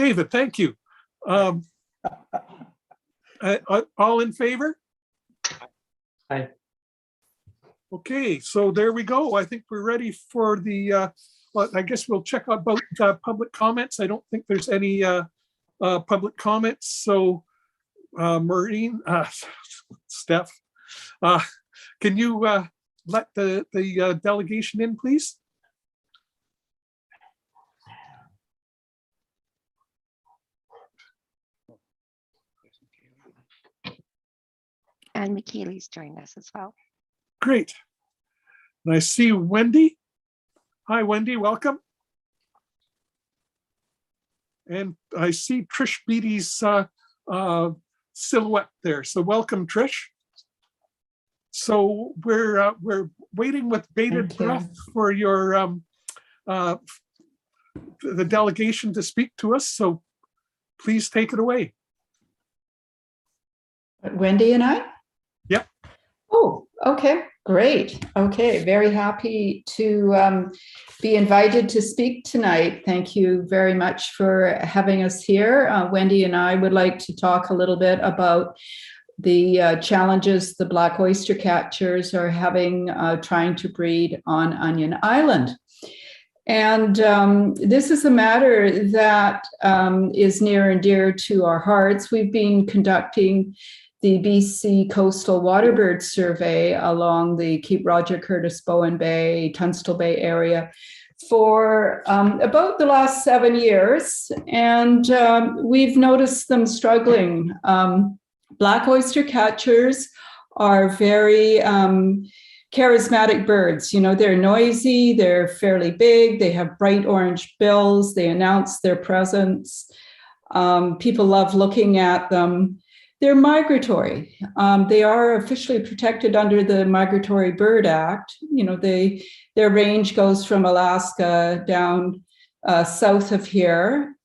David, thank you. All in favor? Aye. Okay, so there we go. I think we're ready for the, well, I guess we'll check about public comments. I don't think there's any public comments. So Maureen, Steph, can you let the delegation in, please? And Michaela's joined us as well. Great. And I see Wendy. Hi, Wendy, welcome. And I see Trish Beaty's silhouette there. So welcome, Trish. So we're waiting with bated breath for your the delegation to speak to us. So please take it away. Wendy and I? Yep. Oh, okay, great. Okay, very happy to be invited to speak tonight. Thank you very much for having us here. Wendy and I would like to talk a little bit about the challenges the black oyster catchers are having trying to breed on Onion Island. And this is a matter that is near and dear to our hearts. We've been conducting the BC Coastal Waterbird Survey along the Cape Roger Curtis Bowen Bay, Tunstall Bay area for about the last 7 years. And we've noticed them struggling. Black oyster catchers are very charismatic birds. You know, they're noisy, they're fairly big, they have bright orange bills, they announce their presence. People love looking at them. They're migratory. They are officially protected under the Migratory Bird Act. You know, their range goes from Alaska down south of here.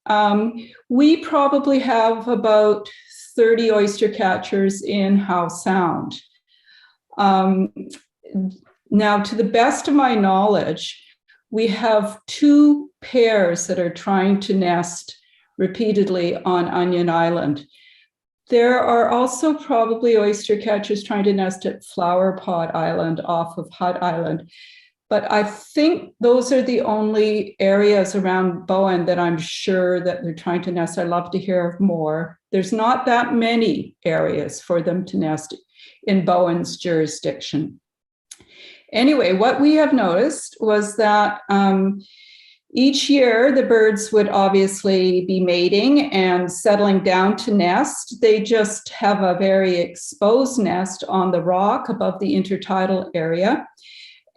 We probably have about 30 oyster catchers in Howe Sound. Now, to the best of my knowledge, we have 2 pairs that are trying to nest repeatedly on Onion Island. There are also probably oyster catchers trying to nest at Flower Pot Island off of Hut Island. But I think those are the only areas around Bowen that I'm sure that they're trying to nest. I'd love to hear more. There's not that many areas for them to nest in Bowen's jurisdiction. Anyway, what we have noticed was that each year the birds would obviously be mating and settling down to nest. They just have a very exposed nest on the rock above the intertidal area.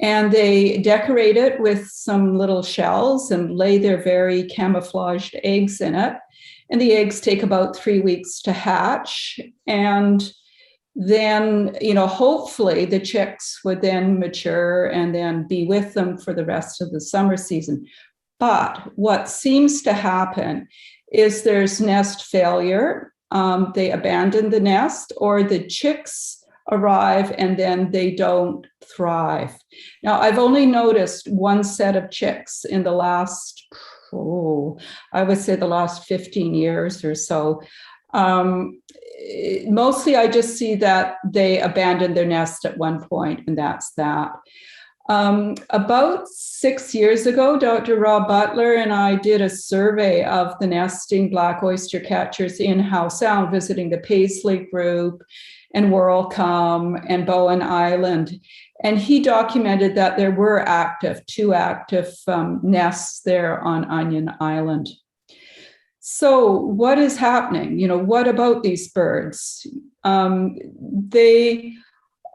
And they decorate it with some little shells and lay their very camouflaged eggs in it. And the eggs take about 3 weeks to hatch. And then, you know, hopefully the chicks would then mature and then be with them for the rest of the summer season. But what seems to happen is there's nest failure. They abandon the nest, or the chicks arrive and then they don't thrive. Now, I've only noticed one set of chicks in the last, I would say the last 15 years or so. Mostly I just see that they abandoned their nest at one point, and that's that. About 6 years ago, Dr. Rob Butler and I did a survey of the nesting black oyster catchers in Howe Sound, visiting the Paisley Group and Worrelcombe and Bowen Island. And he documented that there were 2 active nests there on Onion Island. So what is happening? You know, what about these birds? They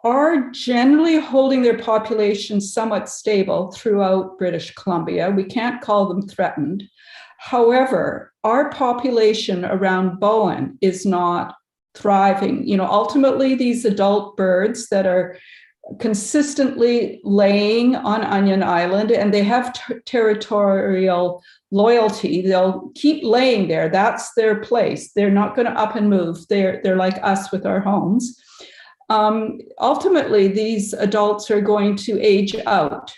are generally holding their population somewhat stable throughout British Columbia. We can't call them threatened. However, our population around Bowen is not thriving. You know, ultimately, these adult birds that are consistently laying on Onion Island, and they have territorial loyalty. They'll keep laying there. That's their place. They're not going to up and move. They're like us with our homes. Ultimately, these adults are going to age out.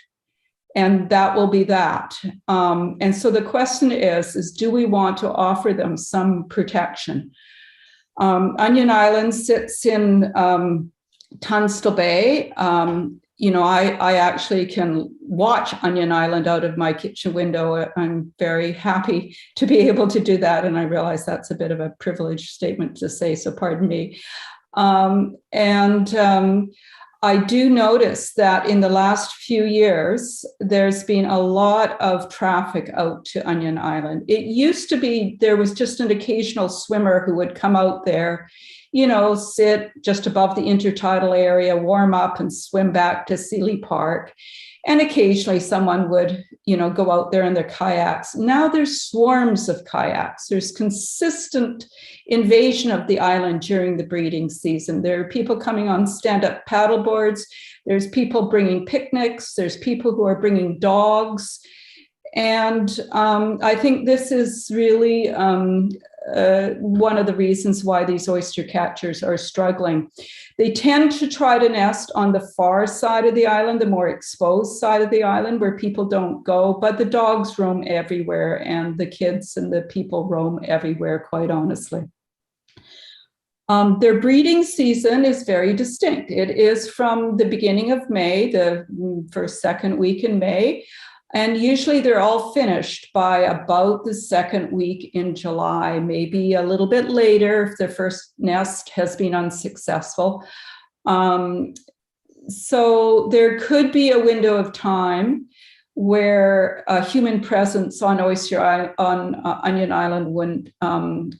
and that will be that. And so the question is do we want to offer them some protection? Onion Island sits in Tunstall Bay. I actually can watch Onion Island out of my kitchen window. I'm very happy to be able to do that. And I realize that's a bit of a privileged statement to say, so pardon me. I do notice that in the last few years, there's been a lot of traffic out to Onion Island. It used to be there was just an occasional swimmer who would come out there, sit just above the intertidal area, warm up and swim back to Seale Park. And occasionally someone would, go out there in their kayaks. Now there's swarms of kayaks. There's consistent invasion of the island during the breeding season. There are people coming on stand-up paddle boards. There's people bringing picnics. There's people who are bringing dogs. And I think this is really one of the reasons why these oyster catchers are struggling. They tend to try to nest on the far side of the island, the more exposed side of the island where people don't go, but the dogs roam everywhere and the kids and the people roam everywhere, quite honestly. Their breeding season is very distinct. It is from the beginning of May, the first, second week in May, and usually they're all finished by about the second week in July, maybe a little bit later if their first nest has been unsuccessful. So there could be a window of time where a human presence on Onion Island wouldn't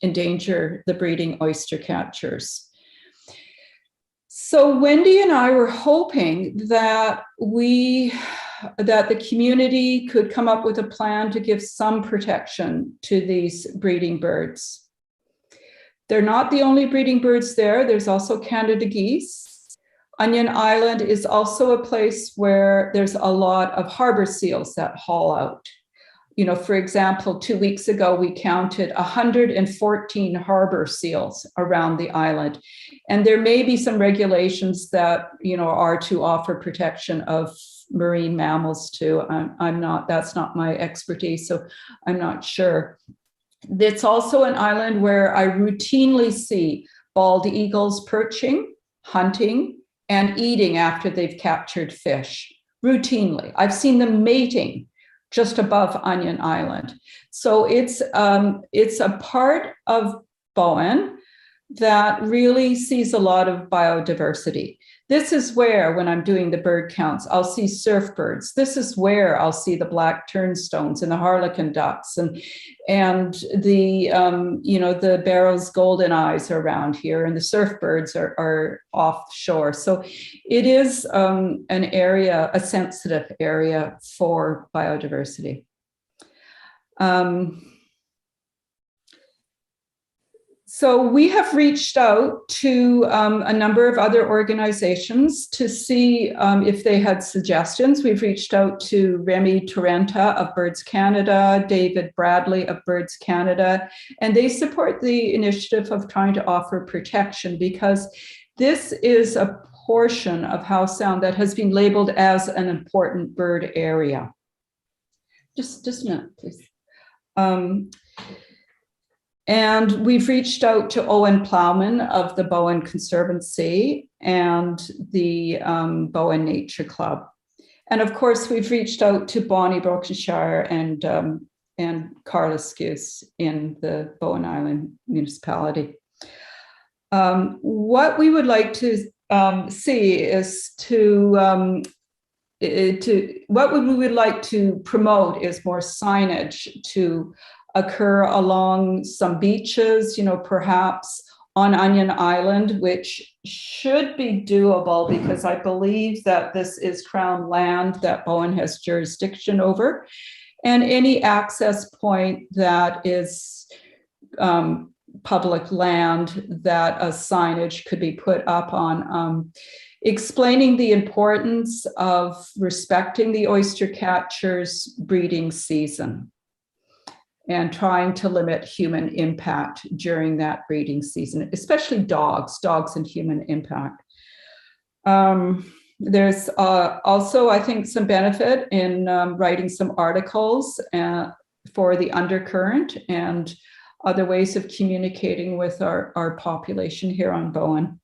endanger the breeding oyster catchers. So Wendy and I were hoping that the community could come up with a plan to give some protection to these breeding birds. They're not the only breeding birds there. There's also Canada geese. Onion Island is also a place where there's a lot of harbor seals that haul out. For example, 2 weeks ago, we counted 114 harbor seals around the island. And there may be some regulations that, are to offer protection of marine mammals too. That's not my expertise, so I'm not sure. It's also an island where I routinely see bald eagles perching, hunting, and eating after they've captured fish. Routinely. I've seen them mating just above Onion Island. So it's a part of Bowen that really sees a lot of biodiversity. This is where, when I'm doing the bird counts, I'll see surf birds. This is where I'll see the black turnstones and the harlequin ducks and the the Barrow's golden eyes are around here, and the surf birds are offshore. So it is an area, a sensitive area for biodiversity. So we have reached out to a number of other organizations to see if they had suggestions. We've reached out to Remy Torrenta of Birds Canada, David Bradley of Birds Canada, and they support the initiative of trying to offer protection because this is a portion of Howe Sound that has been labeled as an important bird area. Just a minute, please. And we've reached out to Owen Plowman of the Bowen Conservancy and the Bowen Nature Club. And of course, we've reached out to Bonny, Brokenshire, and Carla Skuce in the Bowen Island municipality. What we would like to see is what we would like to promote is more signage to occur along some beaches, perhaps on Onion Island, which should be doable because I believe that this is Crown land that Bowen has jurisdiction over, and any access point that is public land that a signage could be put up on, explaining the importance of respecting the oyster catcher's breeding season and trying to limit human impact during that breeding season, especially dogs and human impact. There's also, I think, some benefit in writing some articles for the undercurrent and other ways of communicating with our population here on Bowen.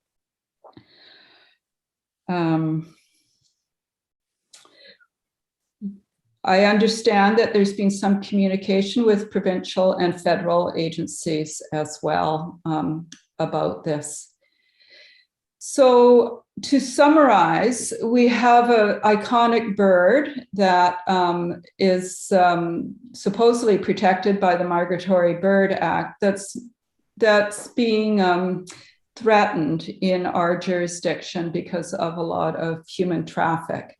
I understand that there's been some communication with provincial and federal agencies as well about this. So to summarize, we have an iconic bird that is supposedly protected by the Migratory Bird Act that's being threatened in our jurisdiction because of a lot of human traffic.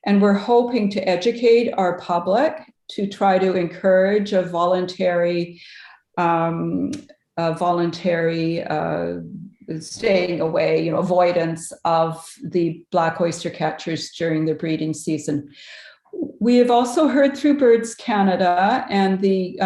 And we're hoping to educate our public to try to encourage a voluntary staying away, avoidance of the black oyster catchers during the breeding season. We have also heard through Birds Canada and the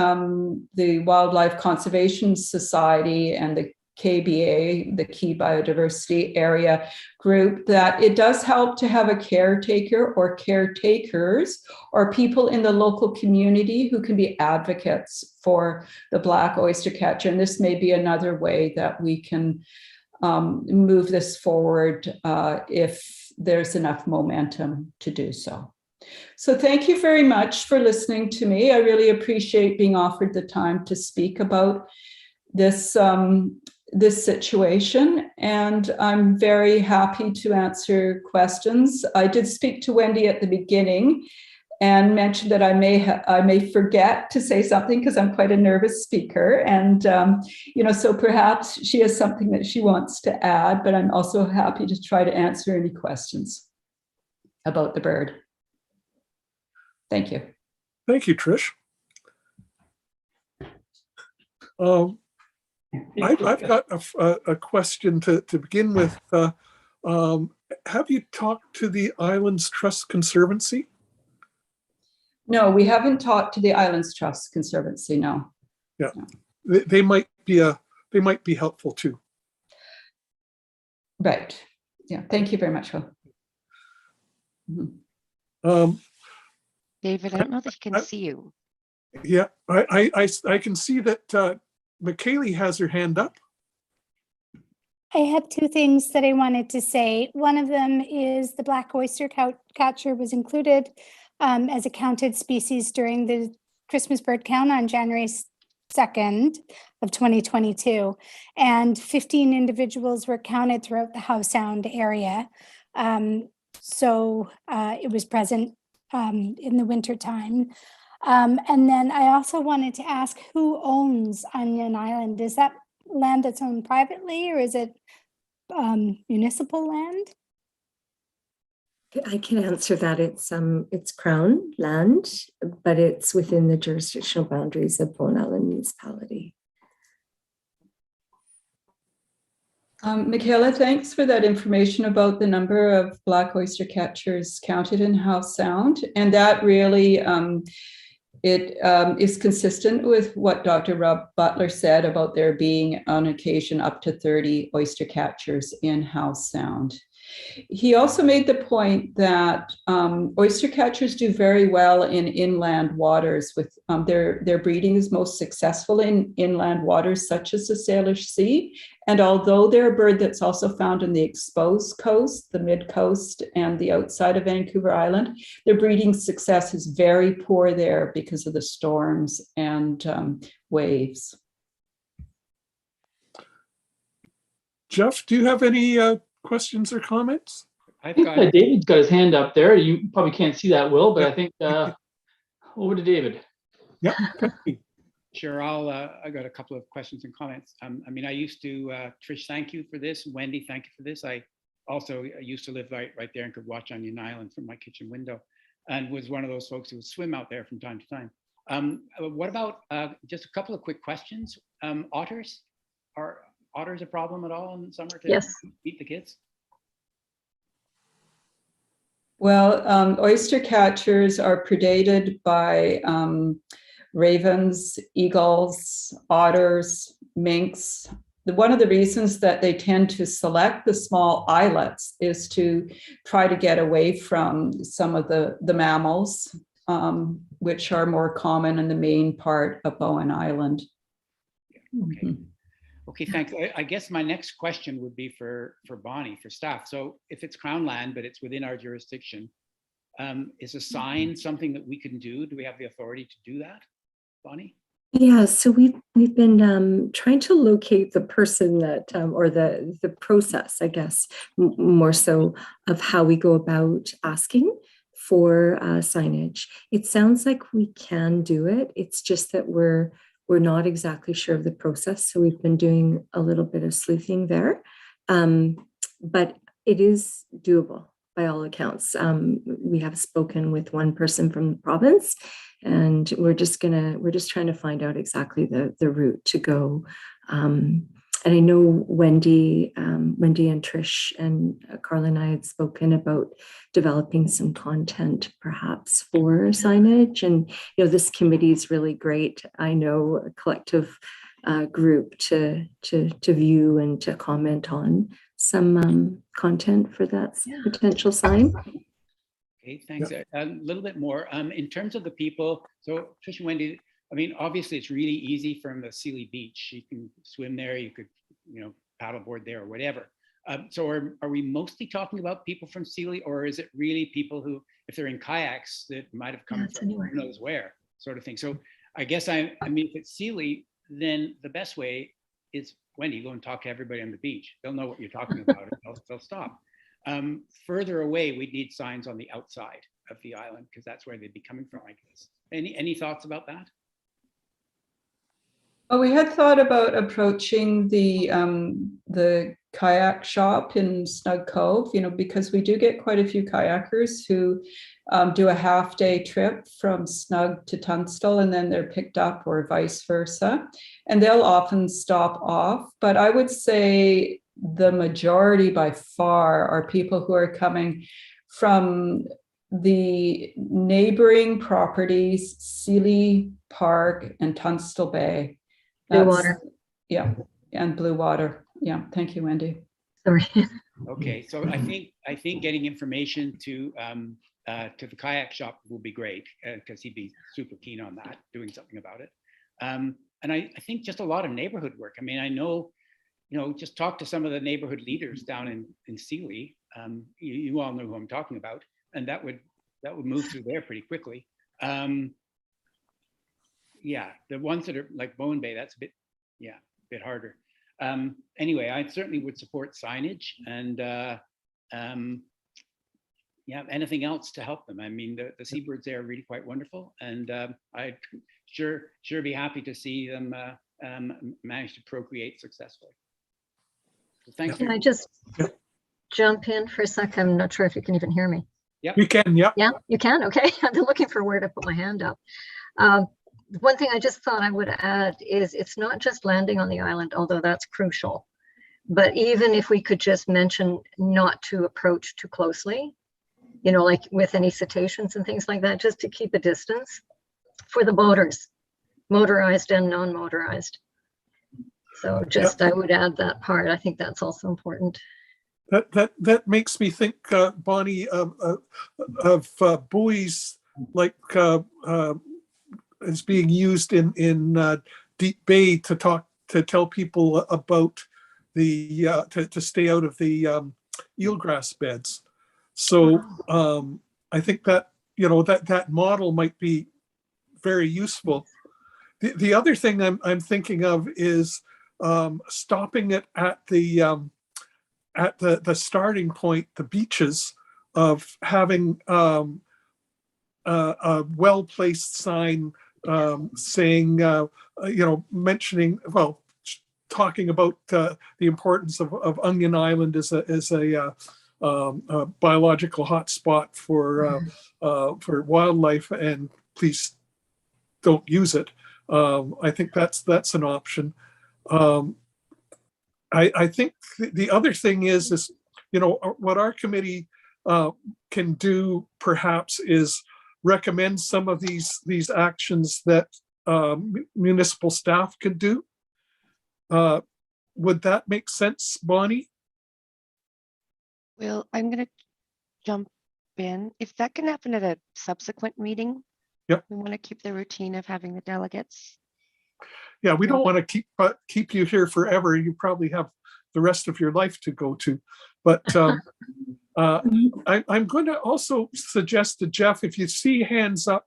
Wildlife Conservation Society and the KBA, the Key Biodiversity Area group, that it does help to have a caretaker or caretakers or people in the local community who can be advocates for the black oyster catcher. And this may be another way that we can move this forward if there's enough momentum to do so. So thank you very much for listening to me. I really appreciate being offered the time to speak about this situation, and I'm very happy to answer questions. I did speak to Wendy at the beginning and mentioned that I may forget to say something because I'm quite a nervous speaker, and so perhaps she has something that she wants to add, but I'm also happy to try to answer any questions about the bird. Thank you. Thank you, Trish. I've got a question to begin with. Have you talked to the Islands Trust Conservancy? No, we haven't talked to the Islands Trust Conservancy. No. Yeah, they might be helpful too. Right. Yeah. Thank you very much, Phil. Mm-hmm. David, I don't know that he can see you. Yeah, I can see that McKaylee has her hand up. I have two things that I wanted to say. One of them is the black oyster catcher was included as a counted species during the Christmas bird count on January 2nd of 2022. And 15 individuals were counted throughout the Howe Sound area. So it was present in the winter time. And then I also wanted to ask, who owns Onion Island? Is that land that's owned privately, or is it municipal land? I can answer that. It's Crown land, but it's within the jurisdictional boundaries of Bowen Island Municipality. Michaela, thanks for that information about the number of black oyster catchers counted in Howe Sound. And that really is consistent with what Dr. Rob Butler said about there being on occasion up to 30 oyster catchers in Howe Sound. He also made the point that oyster catchers do very well in inland waters. With their breeding is most successful in inland waters such as the Salish Sea. And although they're a bird that's also found in the exposed coast, the mid-coast, and the outside of Vancouver Island, their breeding success is very poor there because of the storms and waves. Jeff, do you have any questions or comments? I think David's got his hand up there. You probably can't see that, Will, but I think over to David. Yeah. Sure, I got a couple of questions and comments. I mean, I used to, Trish, thank you for this. Wendy, thank you for this. I also used to live right there and could watch Onion Island from my kitchen window, and was one of those folks who would swim out there from time to time. What about just a couple of quick questions? Otters, are otters a problem at all in the summer to eat the kids? Well, oyster catchers are predated by ravens, eagles, otters, minks, one of the reasons that they tend to select the small islets is to try to get away from some of the mammals, which are more common in the main part of Bowen Island. Okay. Okay, thanks. I guess my next question would be for Bonny, for staff. So if it's Crown land, but it's within our jurisdiction, is a sign something that we can do? Do we have the authority to do that, Bonny? Yeah, so we've been trying to locate the person that, or the process, I guess, more so of how we go about asking for signage. It sounds like we can do it. It's just that we're not exactly sure of the process. So we've been doing a little bit of sleuthing there, but it is doable by all accounts. We have spoken with one person from the province, and we're just trying to find out exactly the route to go. And I know Wendy and Trish and Carla and I had spoken about developing some content perhaps for signage. And, this committee is really great. I know a collective group to view and to comment on some content for that potential sign. Okay, thanks. A little bit more in terms of the people. So Trish and Wendy, I mean, obviously it's really easy from the Seale Beach. You can swim there, you could, paddleboard there or whatever. So are we mostly talking about people from Seale, or is it really people who, if they're in kayaks, that might have come from who knows where, sort of thing? So I guess I mean, if it's Seale, then the best way is, Wendy, go and talk to everybody on the beach. They'll know what you're talking about, and they'll stop. Further away, we need signs on the outside of the island, because that's where they'd be coming from, I guess. Any thoughts about that? Well, we had thought about approaching the kayak shop in Snug Cove, because we do get quite a few kayakers who do a half-day trip from Snug to Tunstall, and then they're picked up, or vice versa. And they'll often stop off. But I would say the majority by far are people who are coming from the neighboring properties, Seale Park and Tunstall Bay. Blue water. Yeah, and blue water. Yeah, thank you, Wendy. Sorry. Okay, so I think getting information to the kayak shop will be great, because he'd be super keen on that, doing something about it. And I think just a lot of neighborhood work. I mean, I know, just talk to some of the neighborhood leaders down in Seale. You all know who I'm talking about, and that would move through there pretty quickly. Yeah, the ones that are like Bowen Bay, that's a bit harder. Anyway, I certainly would support signage, and anything else to help them. I mean, the seabirds there are really quite wonderful, and I'd sure be happy to see them manage to procreate successfully. So thank you. Can I just jump in for a sec? I'm not sure if you can even hear me. Yeah, you can. Yeah. Yeah, you can. Okay, I've been looking for where to put my hand up. One thing I just thought I would add is it's not just landing on the island, although that's crucial. But even if we could just mention not to approach too closely, like with any cetaceans and things like that, just to keep a distance for the boaters, motorized and non-motorized. So just I would add that part. I think that's also important. That makes me think, Bonny, of buoys like is being used in Deep Bay to tell people about the to stay out of the eelgrass beds. So I think that that model might be very useful. The other thing I'm thinking of is stopping it at the starting point, the beaches, of having a well-placed sign saying, mentioning, talking about the importance of Onion Island as a biological hotspot for wildlife, and please don't use it. I think that's an option. I think the other thing is what our committee can do perhaps is recommend some of these actions that municipal staff could do. would that make sense, Bonnie? Well, I'm going to jump in. If that can happen at a subsequent meeting, Yep. we want to keep the routine of having the delegates. Yeah, we don't want to keep you here forever. You probably have the rest of your life to go to. But I'm going to also suggest to Jeff, if you see hands up,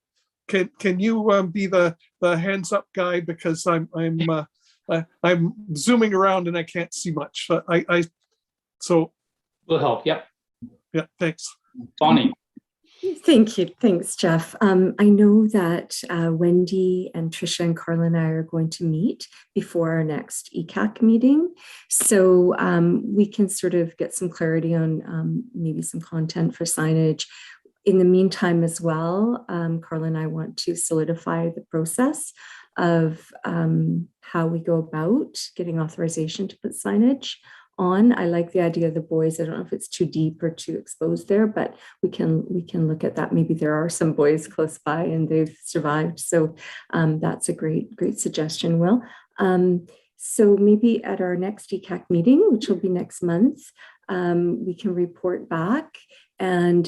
can you be the hands up guy, because I'm zooming around and I can't see much. So Will help. Yep. yeah, thanks. Bonnie. Thank you. Thanks, Jeff. I know that Wendy and Tricia and Carla and I are going to meet before our next ECAAC meeting. So we can sort of get some clarity on maybe some content for signage. In the meantime as well, Carla and I want to solidify the process of how we go about getting authorization to put signage on. I like the idea of the boys. I don't know if it's too deep or too exposed there, but we can look at that. Maybe there are some boys close by and they've survived. So that's a great suggestion, Will. So maybe at our next ECAAC meeting, which will be next month, we can report back and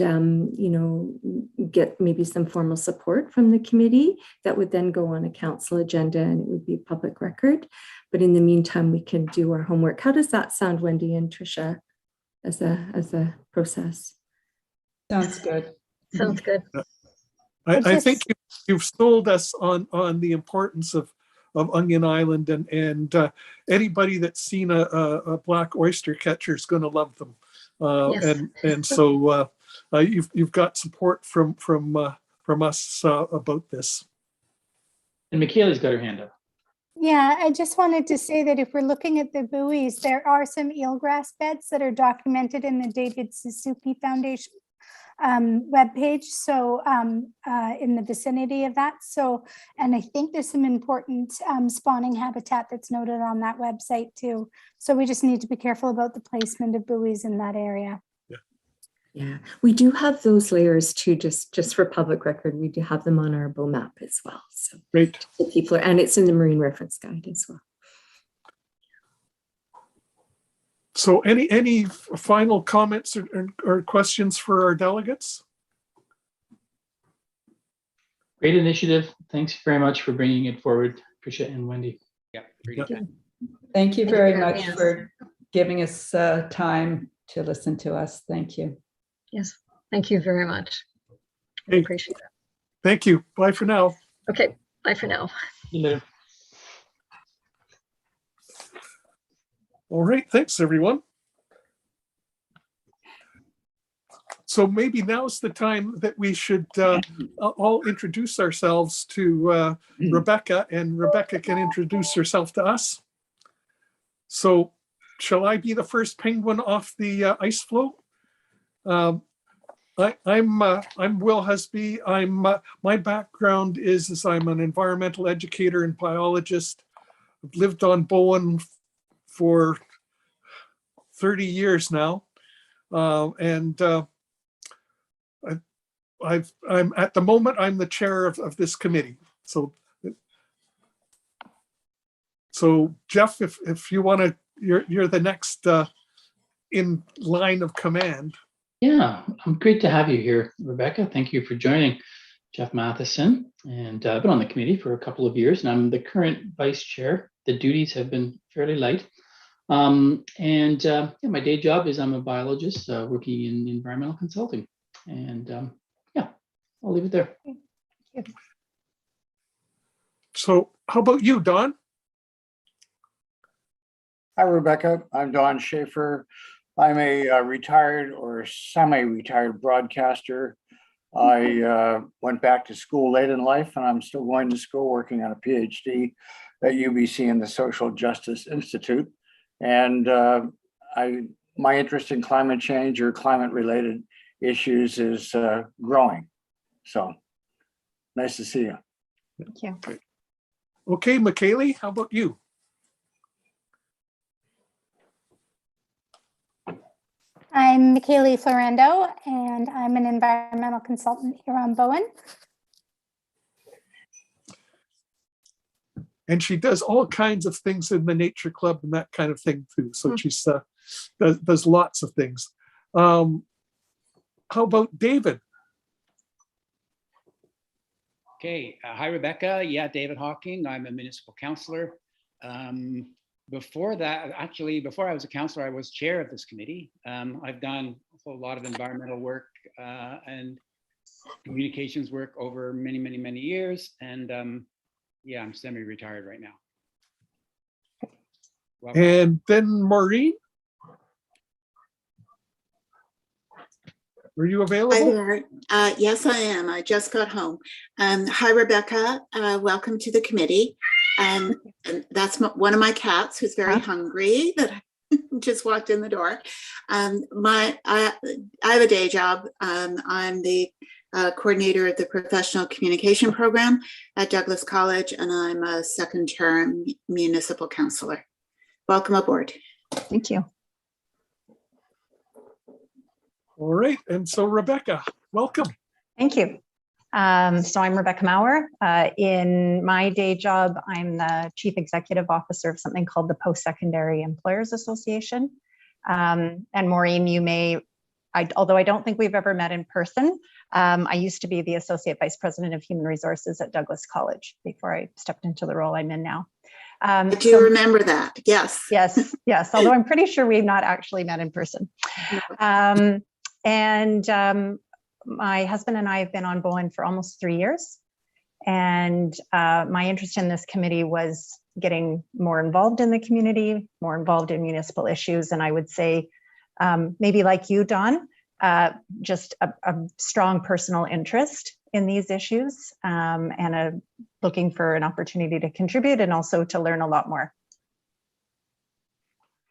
get maybe some formal support from the committee that would then go on a council agenda and it would be public record. But in the meantime, we can do our homework. How does that sound, Wendy and Tricia, as a process? Sounds good. Sounds good. I think you've sold us on the importance of Onion Island, and anybody that's seen a black oyster catcher is going to love them. Yes. And so you've got support from us about this. And Michaela's got her hand up. Yeah, I just wanted to say that if we're looking at the buoys, there are some eelgrass beds that are documented in the David Suzuki Foundation webpage. So in the vicinity of that. So, and I think there's some important spawning habitat that's noted on that website too. So we just need to be careful about the placement of buoys in that area. Yeah, we do have those layers too, just for public record. We do have them on our bow map as well. So Great. so people are, and it's in the Marine Reference Guide as well. So any final comments or questions for our delegates? Great initiative. Thanks very much for bringing it forward, Tricia and Wendy. Yeah, really good. Thank you Thank you very for much having us. for giving us time to listen to us. Thank you. Yes. Thank you very much. I Hey. appreciate that. Thank you. Bye for now. Okay. Bye for now. See you later. All right. Thanks, everyone. So maybe now's the time that we should all introduce ourselves to Rebecca, and Rebecca can introduce herself to us. So shall I be the first penguin off the ice floe? I'm Will Husby. My background is I'm an environmental educator and biologist. I've lived on Bowen for 30 years now, and I'm at the moment I'm the chair of this committee. So Jeff, if you want to, you're the next in line of command. Yeah, great to have you here, Rebecca. Thank you for joining. Jeff Matheson, and I've been on the committee for a couple of years, and I'm the current vice chair. The duties have been fairly light. Yeah, my day job is I'm a biologist working in environmental consulting. And yeah, I'll leave it there. So how about you, Don? Hi, Rebecca. I'm Don Schaefer. I'm a retired or semi-retired broadcaster. I went back to school late in life, and I'm still going to school working on a PhD at UBC in the Social Justice Institute. And my interest in climate change or climate-related issues is growing. So nice to see you. Thank you. Okay, Michaeli, how about you? I'm Michaeli Florendo, and I'm an environmental consultant here on Bowen. And she does all kinds of things in the nature club and that kind of thing too. So she's does lots of things. How about David? Okay, hi Rebecca. Yeah, David Hawking. I'm a municipal councillor. Before that, actually, before I was a councillor, I was chair of this committee. I've done a whole lot of environmental work and communications work over many, many, many years. And yeah, I'm semi-retired right now. Welcome. And then Maureen? Are you Hi available? there. Yes, I am. I just got home. Hi, Rebecca. Welcome to the committee. And that's one of my cats who's very hungry that just walked in the door. I have a day job. I'm the coordinator of the professional communication program at Douglas College, and I'm a second-term municipal councillor. Welcome aboard. Thank you. All right. And so Rebecca, welcome. Thank you. So I'm Rebecca Maurer. In my day job, I'm the Chief Executive Officer of something called the Post-Secondary Employers Association. And Maureen, you may, although I don't think we've ever met in person, I used to be the Associate Vice President of Human Resources at Douglas College before I stepped into the role I'm in now. I do remember that, yes. Yes, yes, although I'm pretty sure we've not actually met in person. My husband and I have been on Bowen for almost 3 years. And my interest in this committee was getting more involved in the community, more involved in municipal issues. And I would say, maybe like you, Don, just a strong personal interest in these issues and looking for an opportunity to contribute and also to learn a lot more.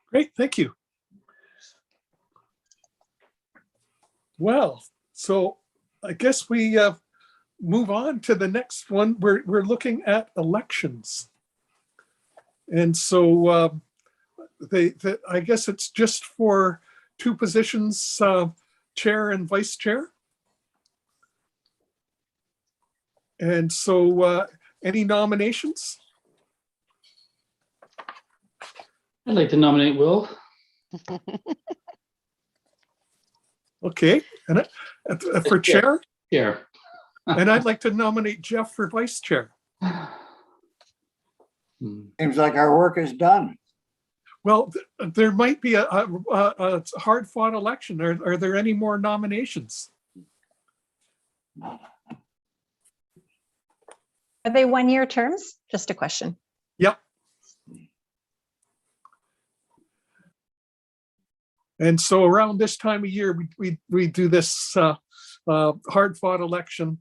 Great, thank you. Well, so I guess we move on to the next one. We're looking at elections. And so I guess it's just for 2 positions, chair and vice chair. And so any nominations? I'd like to nominate Will. Okay, and for chair? Chair. And I'd like to nominate Jeff for vice chair. Seems like our work is done. Well, there might be a hard-fought election. Are there any more nominations? Are they 1-year terms? Just a question. Yep. And so around this time of year, we do this hard-fought election,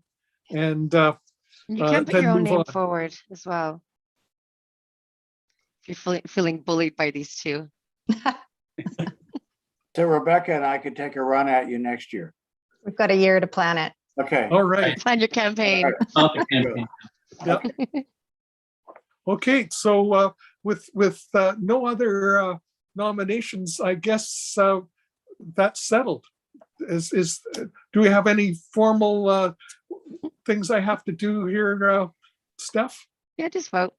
and You can put then your own move name on. forward as well. If you're feeling bullied by these two. So Rebecca and I could take a run at you next year. We've got a year to plan it. Okay. All right. Plan your campaign. Not the campaign. Yep. Okay, so with no other nominations, I guess that's settled. Do we have any formal things I have to do here, Steph? Yeah, just vote.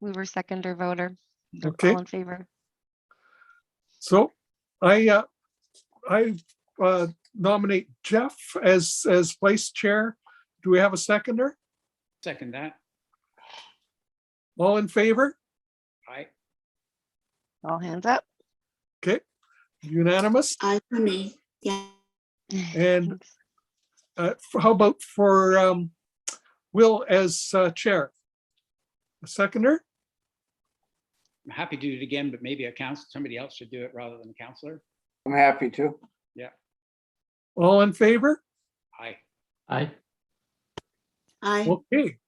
We were seconder voter. Okay. All in favor. So I nominate Jeff as vice chair. Do we have a seconder? Second that. All in favor? Aye. All hands up. Okay, unanimous. Aye for me, yeah. And how about for Will as chair? A seconder? I'm happy to do it again, but maybe somebody else should do it rather than a councillor. I'm happy to. Yeah. All in favor? Aye. Aye. Aye. Okay,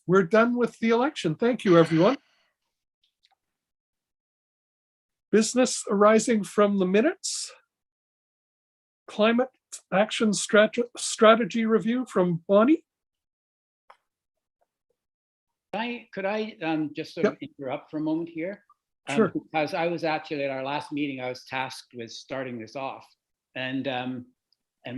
we're done with the election. Thank you, everyone. Business arising from the minutes. Climate action strategy review from Bonny. Could I just sort of interrupt for a moment here? Sure. Because I was actually at our last meeting, I was tasked with starting this off. And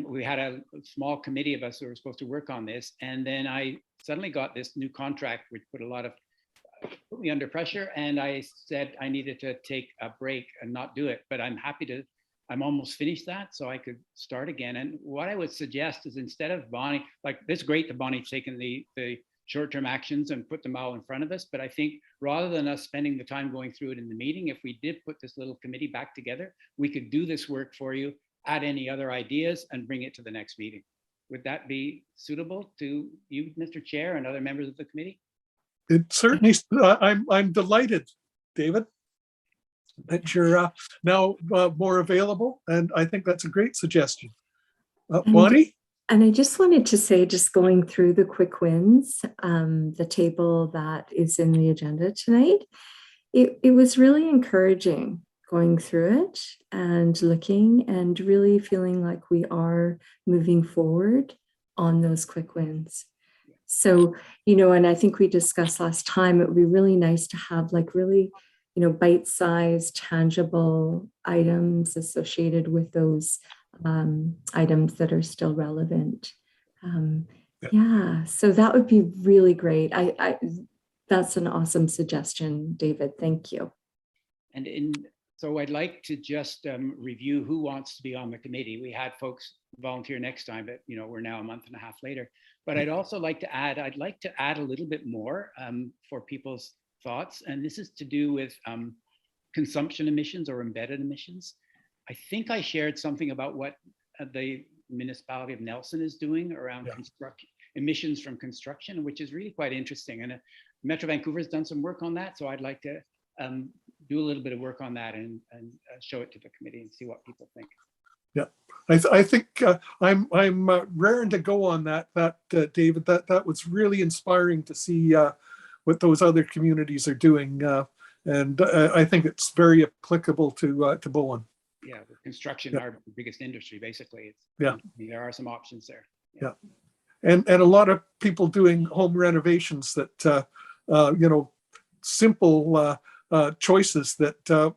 we had a small committee of us who were supposed to work on this. And then I suddenly got this new contract, which put a lot of put me under pressure, and I said I needed to take a break and not do it. But I'm happy to. I'm almost finished that, so I could start again. And what I would suggest is, instead of Bonny, like, it's great that Bonny's taken the short-term actions and put them all in front of us. But I think rather than us spending the time going through it in the meeting, if we did put this little committee back together, we could do this work for you, add any other ideas, and bring it to the next meeting. Would that be suitable to you, Mr. Chair, and other members of the committee? It certainly, I'm delighted, David, that you're now more available, and I think that's a great suggestion. Bonny? And I just wanted to say, just going through the quick wins, the table that is in the agenda tonight, it was really encouraging going through it and looking and really feeling like we are moving forward on those quick wins. So, you know, and I think we discussed last time, it would be really nice to have like really, you know, bite-sized, tangible items associated with those items that are still relevant. Yeah, so that would be really great. That's an awesome suggestion, David. Thank you. And so I'd like to just review who wants to be on the committee. We had folks volunteer next time, but you know, we're now a month and a half later. But I'd also like to add, a little bit more for people's thoughts. And this is to do with consumption emissions or embedded emissions. I think I shared something about what the municipality of Nelson is doing around emissions from construction, which is really quite interesting. And Metro Vancouver has done some work on that. So I'd like to do a little bit of work on that and show it to the committee and see what people think. Yeah, I think I'm raring to go on that, David. That was really inspiring to see what those other communities are doing. And I think it's very applicable to Bowen. Yeah, with construction, our biggest industry, basically. There are some options there. Yeah. And a lot of people doing home renovations that, you know, simple choices that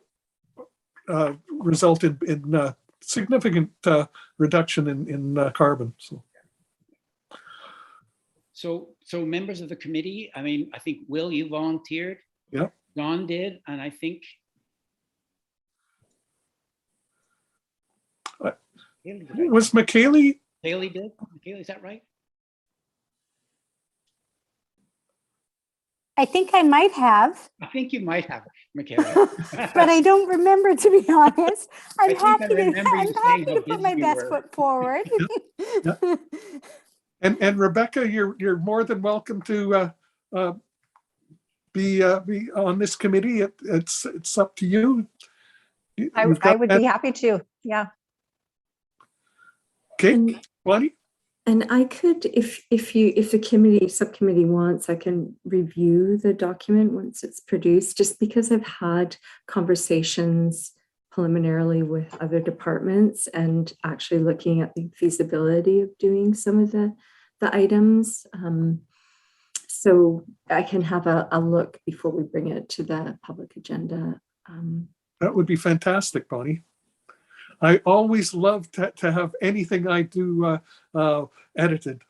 result in significant reduction in carbon. So members of the committee, I mean, I think, Will, you volunteered. Yeah. Don did, and I think was McKaylee? Haley did. McKaylee, is that right? I think I might have, I think you might have, Michaela. but I don't remember, to be honest. I'm I think I happy remember you saying how to put my busy you best were. foot forward. Yeah. And Rebecca, you're more than welcome to be on this committee. It's up to you. I would be happy to. Yeah. Okay, Bonny? And I could, if the subcommittee wants, I can review the document once it's produced, just because I've had conversations preliminarily with other departments and actually looking at the feasibility of doing some of the items. So I can have a look before we bring it to the public agenda. That would be fantastic, Bonny. I always love to have anything I do edited.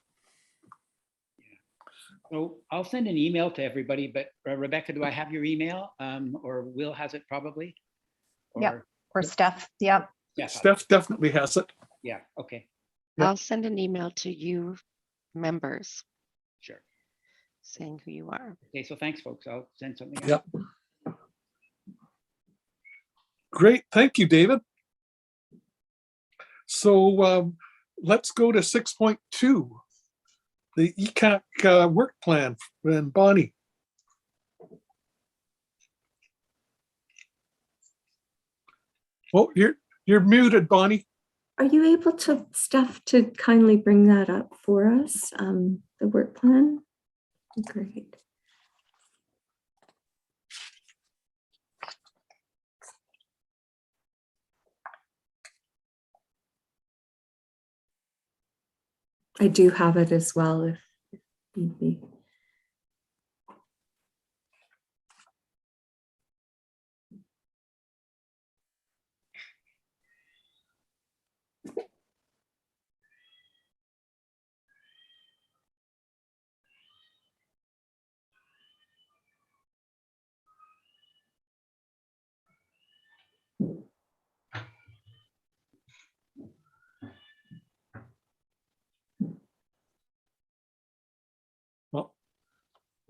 So I'll send an email to everybody, but Rebecca, do I have your email? Or Will has it probably? Yep. Or Steph. Yep. Yeah. Steph definitely has it. Yeah. Okay. Yep. I'll send an email to you members Sure. saying who you are. Okay. So thanks, folks. I'll send something. Yep. Great. Thank you, David. So let's go to 6.2, the ECAAC work plan, and Bonny. Oh, you're muted, Bonny. Are you able to, Steph, to kindly bring that up for us, the work plan? Great. I do have it as well, if need be.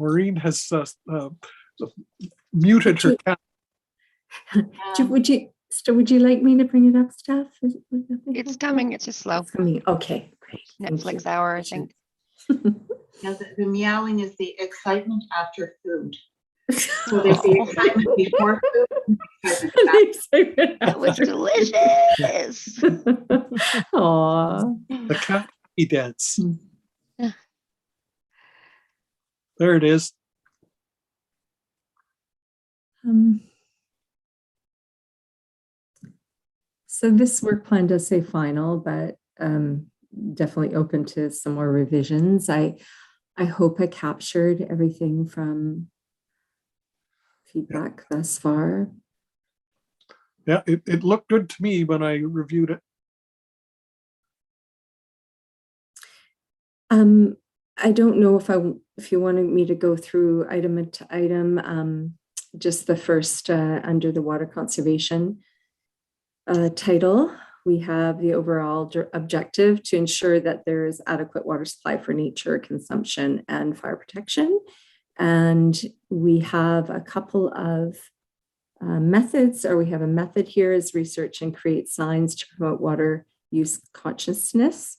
Maureen has muted her cat. Would you like me to bring it up, Steph? It's coming. It's just slow. It's coming. Okay, great. Thank Netflix you. hour, I think. Now, the meowing is the excitement after food. So there's the excitement before food and the excitement after. That was delicious. Aw. The cat happy dance. Yeah. There it is. So this work plan does say final, but definitely open to some more revisions. I hope I captured everything from feedback thus far. Yeah, it looked good to me when I reviewed it. I don't know if you wanted me to go through item to item, just the first under the water conservation title. We have the overall objective to ensure that there is adequate water supply for nature consumption and fire protection. And we have a couple of methods, or we have a method here is research and create signs to promote water use consciousness.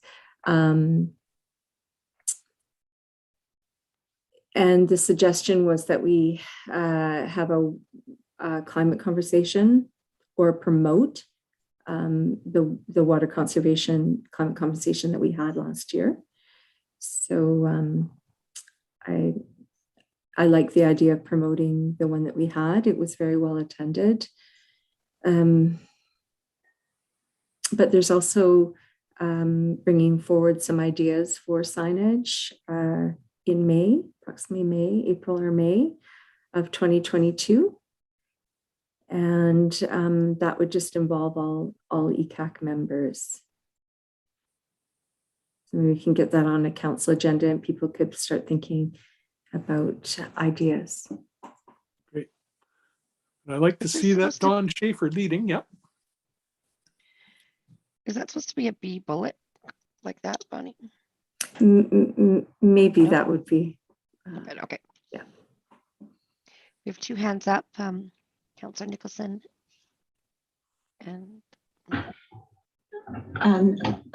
And the suggestion was that we have a climate conversation or promote the water conservation climate conversation that we had last year. So I like the idea of promoting the one that we had. It was very well attended. But there's also bringing forward some ideas for signage in May, approximately April or May of 2022. And that would just involve all ECAAC members. So we can get that on a council agenda and people could start thinking about ideas. Great. I like to see that Don Schaefer leading. Yep. Is that supposed to be a B bullet like that, Bonnie? Maybe No? that would be. Good, okay. Yeah. We have two hands up, Councillor Nicholson. And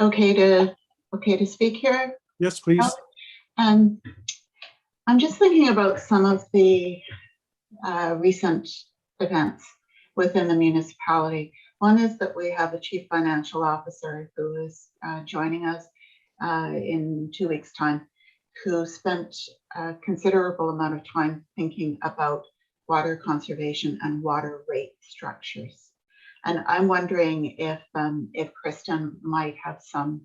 Okay to speak here. Yes, please. I'm just thinking about some of the recent events within the municipality. One is that we have a chief financial officer who is joining us in 2 weeks' time, who spent a considerable amount of time thinking about water conservation and water rate structures. And I'm wondering if Kristen might have some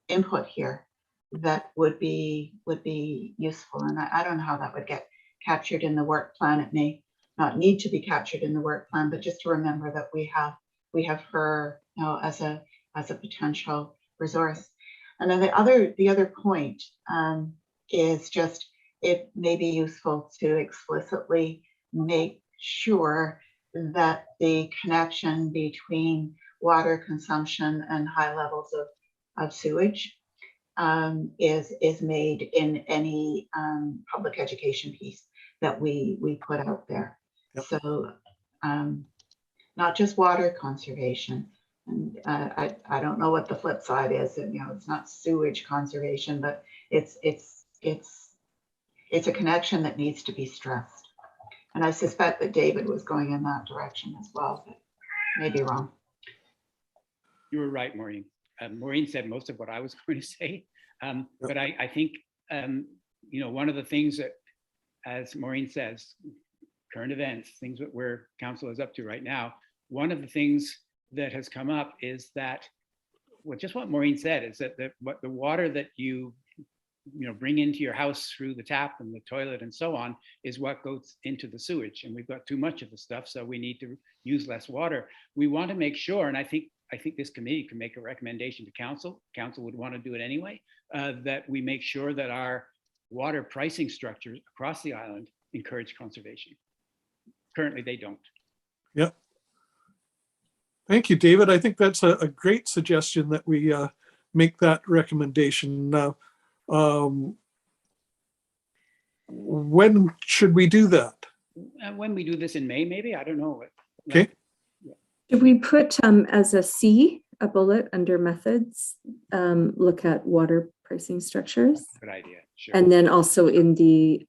input here that would be useful. And I don't know how that would get captured in the work plan. It may not need to be captured in the work plan, but just to remember that we have her, you know, as a potential resource. And then the other point is just it may be useful to explicitly make sure that the connection between water consumption and high levels of sewage is made in any public education piece that we put out there. Yep. So not just water conservation. And I don't know what the flip side is. And, you know, it's not sewage conservation, but it's a connection that needs to be stressed. And I suspect that David was going in that direction as well, but maybe wrong. You were right, Maureen. Maureen said most of what I was going to say. But I think, you know, one of the things that, as Maureen says, current events, things that where council is up to right now, one of the things that has come up is that, well, just what Maureen said is that the water that you bring into your house through the tap and the toilet and so on is what goes into the sewage. And we've got too much of the stuff, so we need to use less water. We want to make sure, and I think this committee can make a recommendation to council. Council would want to do it anyway, that we make sure that our water pricing structures across the island encourage conservation. Currently, they don't. Yep. Thank you, David. I think that's a great suggestion that we make that recommendation. when should we do that? When we do this in May, maybe, I don't know. Okay. Should we put as a C, a bullet under methods, look at water pricing structures? Good idea. Sure. And then also in the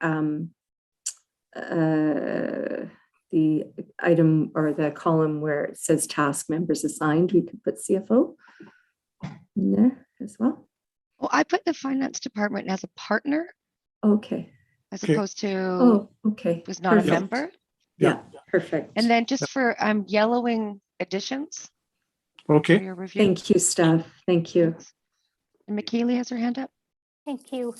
item or the column where it says task members assigned, we could put CFO in there as well. Well, I put the finance department as a partner Okay. as Okay. opposed to Oh, okay. was not a Perfect. member. Yeah, perfect. And then just for yellowing additions for Okay. your review. Thank you, Steph. Thank you. And McKeely has her hand up. Thank you.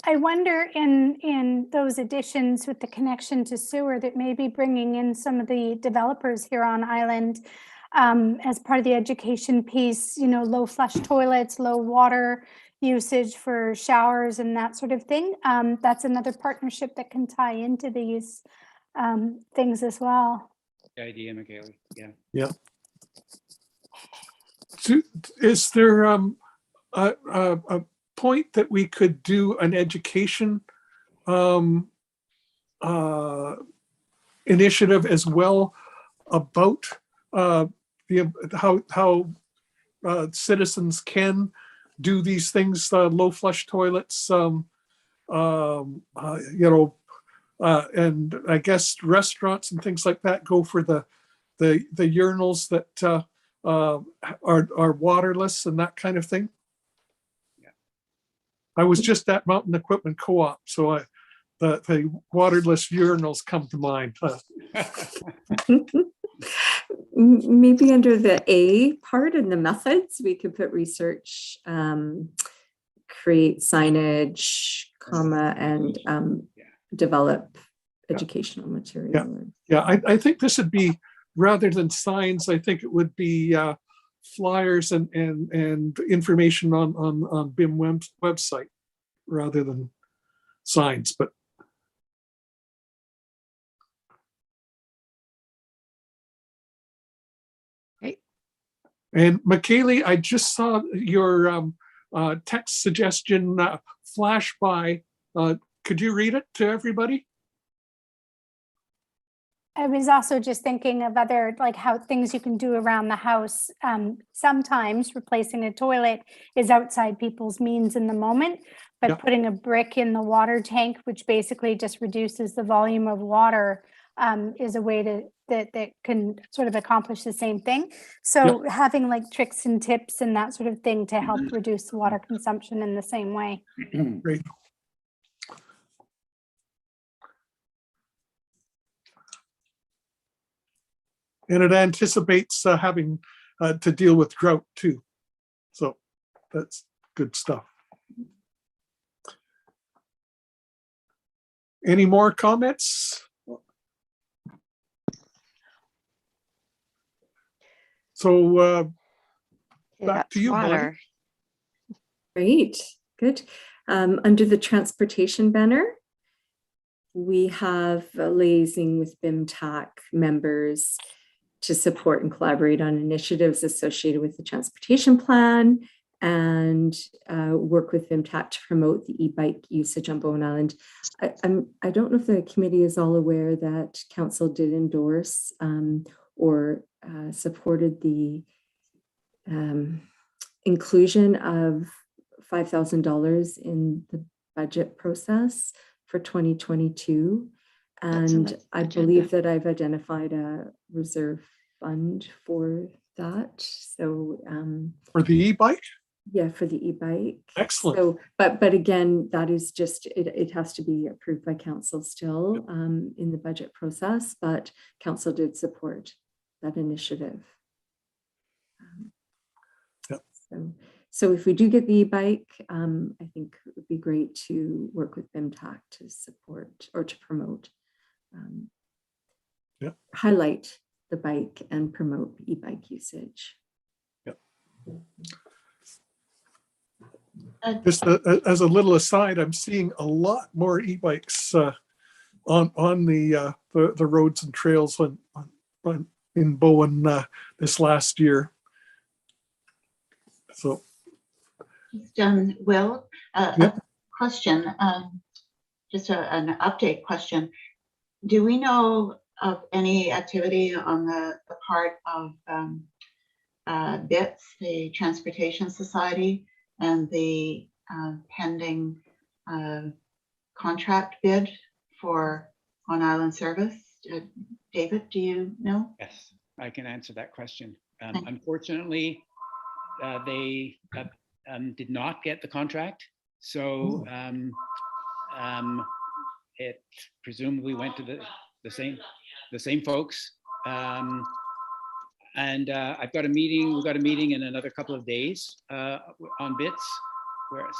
I wonder in those additions with the connection to sewer that maybe bringing in some of the developers here on island as part of the education piece, you know, low flush toilets, low water usage for showers and that sort of thing. That's another partnership that can tie into these things as well. Good idea, Michaela. Yeah. Yeah. So is there a point that we could do an education initiative as well about how citizens can do these things, low flush toilets, you know, and I guess restaurants and things like that go for the urinals that are waterless and that kind of thing. Yeah. I was just at Mountain Equipment Co-op, so the waterless urinals come to mind. Maybe under the A part in the methods, we could put research, create signage, comma, and develop educational material. Yeah, I think this would be, rather than signs, I think it would be flyers and information on BIM website rather than signs. But and McKaylee, I just saw your text suggestion flash by. Could you read it to everybody? I was also just thinking of other, like how things you can do around the house. Sometimes replacing a toilet is outside people's means in the moment, but Yep. putting a brick in the water tank, which basically just reduces the volume of water, is a way that can sort of accomplish the same thing. So having like tricks and tips and that sort of thing to help reduce water consumption in the same way. Great. And it anticipates having to deal with drought too. So that's good stuff. Any more comments? So back to you, Bonny. Great, good. Under the transportation banner, we have liaising with BIMTAC members to support and collaborate on initiatives associated with the transportation plan and work with BIMTAC to promote the e-bike usage on Bowen Island. I don't know if the committee is all aware that council did endorse or supported the inclusion of $5,000 in the budget process for 2022. And I believe that I've identified a reserve fund for that. So for the e-bike? Yeah, for the e-bike. Excellent. So, but again, that is just, it has to be approved by council still in the budget process, but council did support that initiative. So if we do get the e-bike, I think it would be great to work with BIMTAC to support or to promote, highlight the bike and promote e-bike usage. Just as a little aside, I'm seeing a lot more e-bikes on the roads and trails in Bowen this last year. So it's done well. A question, just an update question. Do we know of any activity on the part of BITS, the Transportation Society, and the pending contract bid for on-island service? David, do you know? Yes, I can answer that question. Unfortunately, they did not get the contract, so it presumably went to the same folks. And I've got a meeting. We've got a meeting in another couple of days on BITS.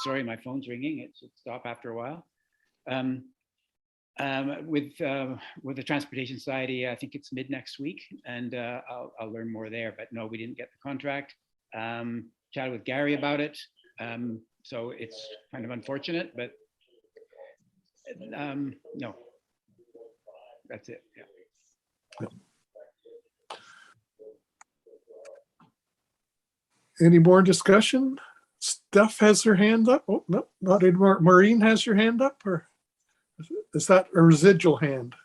Sorry, my phone's ringing. It should stop after a while. With the Transportation Society, I think it's mid next week, and I'll learn more there. But no, we didn't get the contract. Chatted with Gary about it, so it's kind of unfortunate, but no, that's it. Yeah. Any more discussion? Steph has her hand up. Oh, no, not anymore. Maureen has your hand up, or is that a residual hand?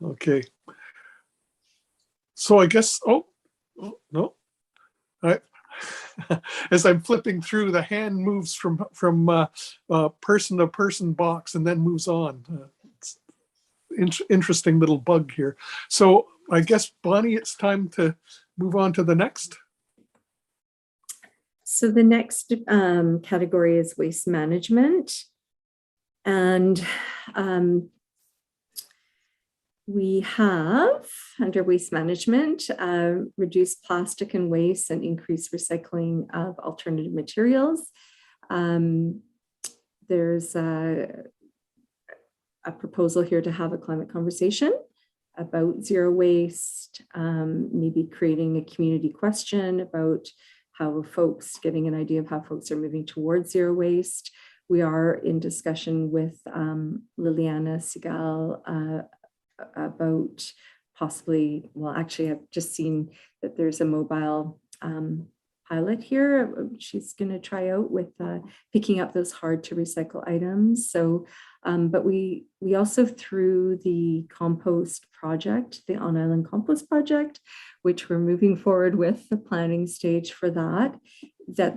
Okay. So I guess, oh no. As I'm flipping through, the hand moves from person to person box and then moves on. It's interesting little bug here. So I guess, Bonnie, it's time to move on to the next. So the next category is waste management. And we have, under waste management, reduce plastic and waste and increase recycling of alternative materials. There's a proposal here to have a climate conversation about zero waste, maybe creating a community question about how folks, getting an idea of how folks are moving towards zero waste. We are in discussion with Liliana Seale about possibly, well, actually, I've just seen that there's a mobile pilot here. She's going to try out with picking up those hard to recycle items. So, but we also, through the Compost Project, the On-Island Compost Project, which we're moving forward with the planning stage for that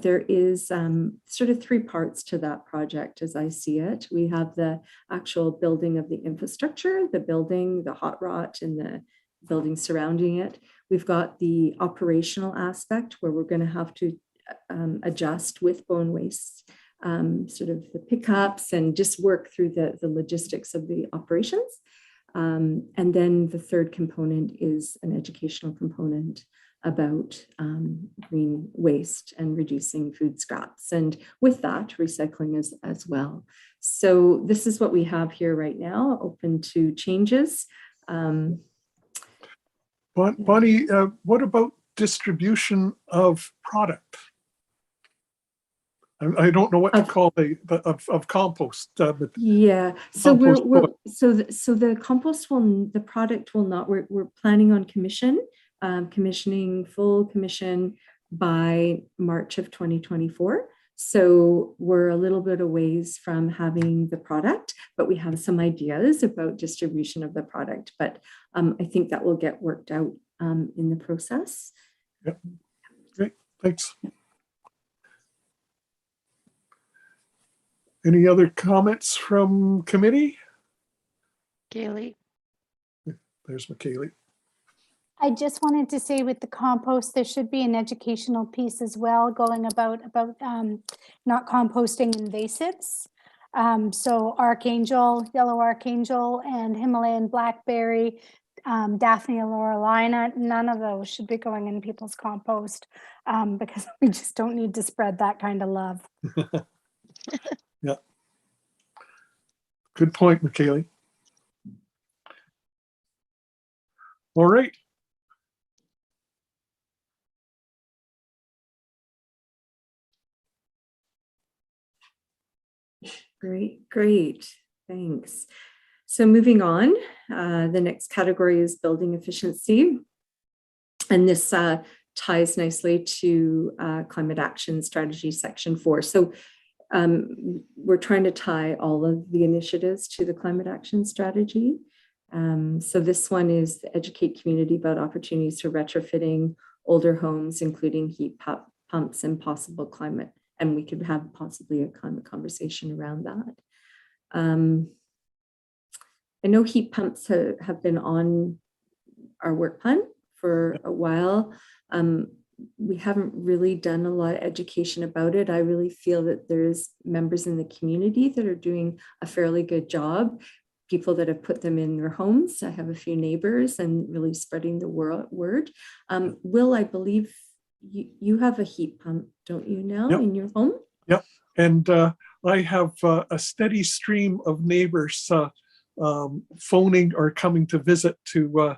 there is sort of three parts to that project as I see it. We have the actual building of the infrastructure, the building, the hot rot, and the building surrounding it. We've got the operational aspect where we're going to have to adjust with bone waste, sort of the pickups and just work through the logistics of the operations. And then the third component is an educational component about green waste and reducing food scraps. And with that, recycling as well. So this is what we have here right now, open to changes. Bonnie, what about distribution of product? I don't know what to call of compost. But yeah, so the compost the product will not. We're planning on commissioning full commission by March of 2024. So we're a little bit a ways from having the product, but we have some ideas about distribution of the product. But I think that will get worked out in the process. Yep. Great, thanks. Any other comments from committee? Kaylee. There's McKaylee. I just wanted to say with the compost, there should be an educational piece as well going about not composting invasives. So Archangel, Yellow Archangel, and Himalayan Blackberry, Daphnia laurelina, none of those should be going in people's compost because we just don't need to spread that kind of love. Yeah. Good point, McKaylee. All right. Great. Thanks. So moving on, the next category is building efficiency. And this ties nicely to climate action strategy section 4. So we're trying to tie all of the initiatives to the climate action strategy. So this one is educate community about opportunities for retrofitting older homes, including heat pumps and possible climate. And we could have possibly a climate conversation around that. I know heat pumps have been on our work plan for a while. We haven't really done a lot of education about it. I really feel that there's members in the community that are doing a fairly good job. People that have put them in their homes. I have a few neighbors and really spreading the word. Will, I believe you have a heat pump, don't you now, in your home? Yep. And I have a steady stream of neighbors phoning or coming to visit to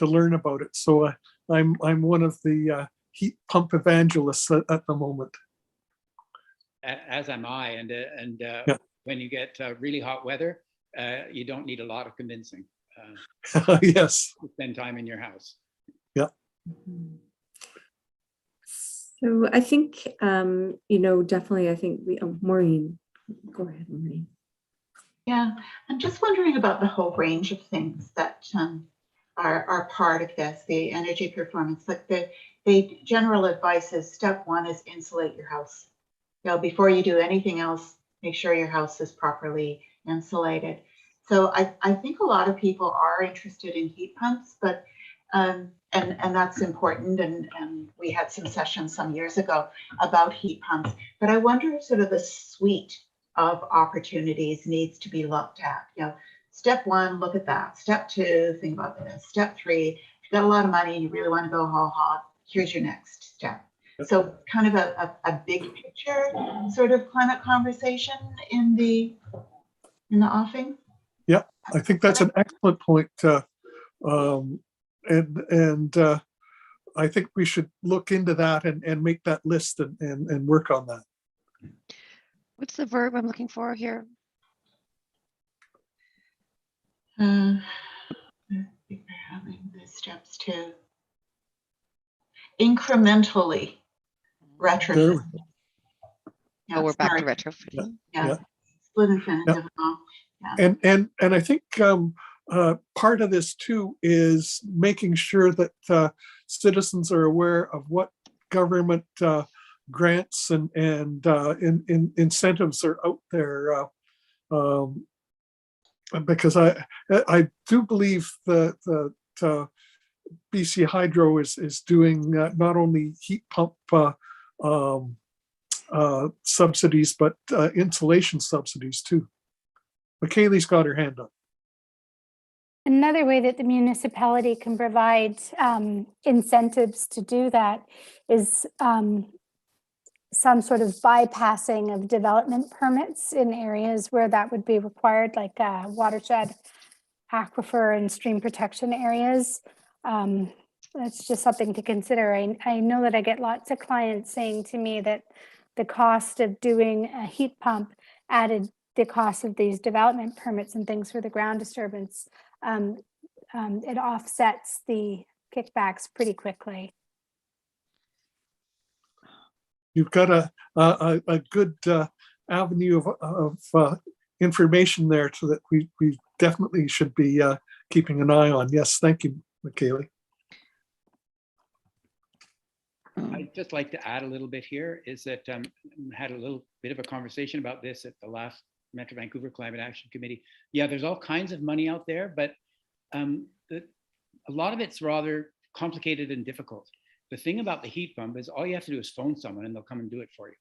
learn about it. So I'm one of the heat pump evangelists at the moment. As am I. And Yeah. when you get really hot weather, you don't need a lot of convincing. Yes. To spend time in your house. Yeah. So I think, definitely, I think Maureen, go ahead, Maureen. Yeah, I'm just wondering about the whole range of things that are part of this, the energy performance. Like the general advice is step one is insulate your house. Before you do anything else, make sure your house is properly insulated. So I think a lot of people are interested in heat pumps, but and that's important. And we had some sessions some years ago about heat pumps. But I wonder if sort of the suite of opportunities needs to be looked at. Step one, look at that. Step two, think about this. Step three, if you've got a lot of money and you really want to go whole hog, here's your next step. So kind of a big picture sort of climate conversation in the offing. Yeah, I think that's an excellent point. And I think we should look into that and make that list and work on that. What's the verb I'm looking for here? Having the steps to incrementally retrofit. We're back to retrofitting. Yeah. Split infinitive. Yeah. And I think part of this too is making sure that citizens are aware of what government grants and incentives are out there, because I do believe that BC Hydro is doing not only heat pump subsidies, but insulation subsidies too. McKaylee's got her hand up. Another way that the municipality can provide incentives to do that is some sort of bypassing of development permits in areas where that would be required, like watershed, aquifer, and stream protection areas. That's just something to consider. I know that I get lots of clients saying to me that the cost of doing a heat pump added the cost of these development permits and things for the ground disturbance. It offsets the kickbacks pretty quickly. You've got a good avenue of information there, so that we definitely should be keeping an eye on. Yes, thank you, McKaylee. I'd just like to add a little bit here, is that had a little bit of a conversation about this at the last Metro Vancouver Climate Action Committee. Yeah, there's all kinds of money out there, but a lot of it's rather complicated and difficult. The thing about the heat pump is all you have to do is phone someone and they'll come and do it for you.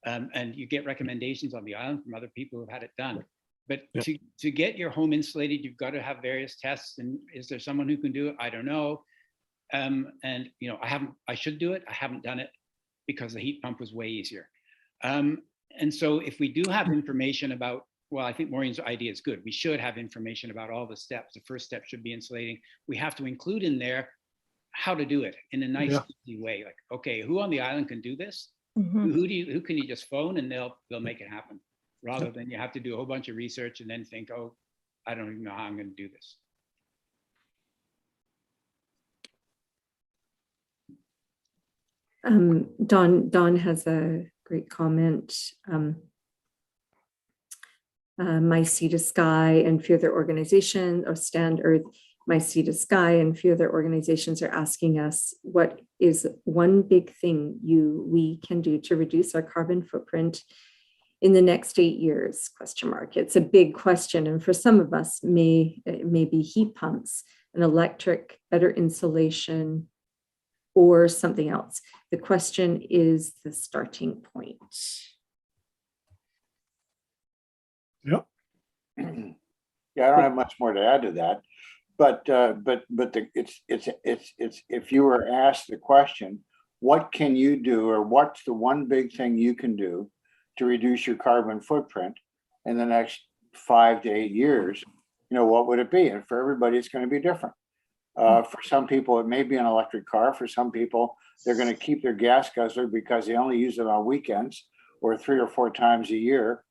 And you get recommendations on the island from other people who've had it done. But to get your home insulated, you've got to have various tests. And is there someone who can do it? I don't know. And I should do it. I haven't done it because the heat pump was way easier. And so if we do have information about, well, I think Maureen's idea is good. We should have information about all the steps. The first step should be insulating. We have to include in there how to do it in a nice, easy way. Like, okay, who on the island can do this? Mm-hmm. Who can you just phone and they'll make it happen, rather than you have to do a whole bunch of research and then think, oh, I don't even know how I'm going to do this. Don has a great comment. My Sea to Sky and a few other organizations, or Stand Earth, My Sea to Sky, and a few other organizations are asking us, what is one big thing we can do to reduce our carbon footprint in the next 8 years, ? It's a big question. And for some of us, it may be heat pumps, an electric, better insulation, or something else. The question is the starting point. Yep. Yeah, I don't have much more to add to that, but it's if you were asked the question, what can you do, or what's the one big thing you can do to reduce your carbon footprint in the next 5 to 8 years? What would it be? And for everybody, it's going to be different. For some people, it may be an electric car. For some people, they're going to keep their gas guzzler because they only use it on weekends or 3 or 4 times a year.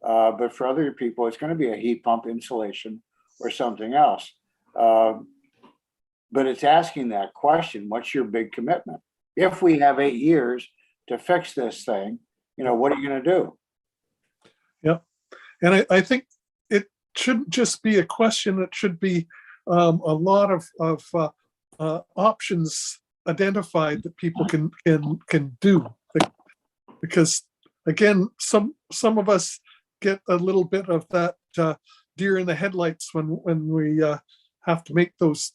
But for other people, it's going to be a heat pump, insulation, or something else. But it's asking that question, what's your big commitment? If we have 8 years to fix this thing, what are you going to do? Yeah. And I think it shouldn't just be a question. It should be a lot of options identified that people can do. Because again, some of us get a little bit of that deer in the headlights when we have to make those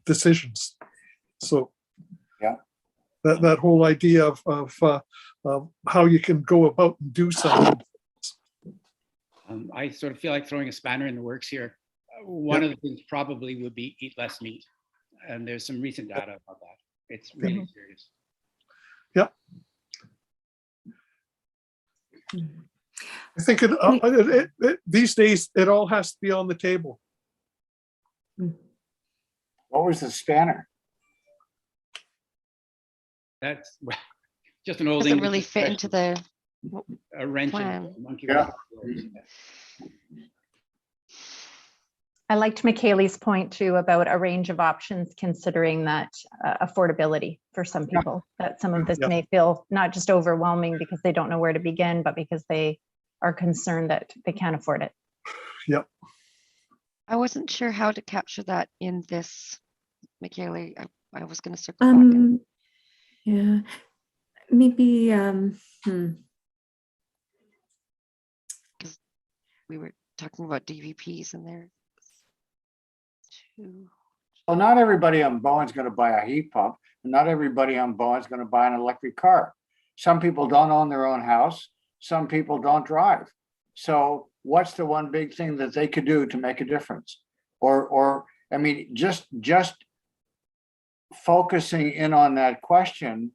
decisions. So yeah, that whole idea of how you can go about and do something. I sort of feel like throwing a spanner in the works here. One of the things probably would be eat less meat, and there's some recent data about that. It's really serious. Yeah. I think these days it all has to be on the table. What was the spanner? That's just an old Doesn't English really fit into the a wrench in plan. the monkey. Yeah. I liked Michaeli's point too about a range of options, considering that affordability for some people, that some of this may feel not just overwhelming because they don't know where to begin, but because they are concerned that they can't afford it. Yep. I wasn't sure how to capture that in this, Michaeli. I was going to circle back. And Yeah, maybe. we were talking about DVPs in there. Too. Well, not everybody on Bowen's going to buy a heat pump, and not everybody on Bowen's going to buy an electric car. Some people don't own their own house. Some people don't drive. So what's the one big thing that they could do to make a difference? Or I mean, just focusing in on that question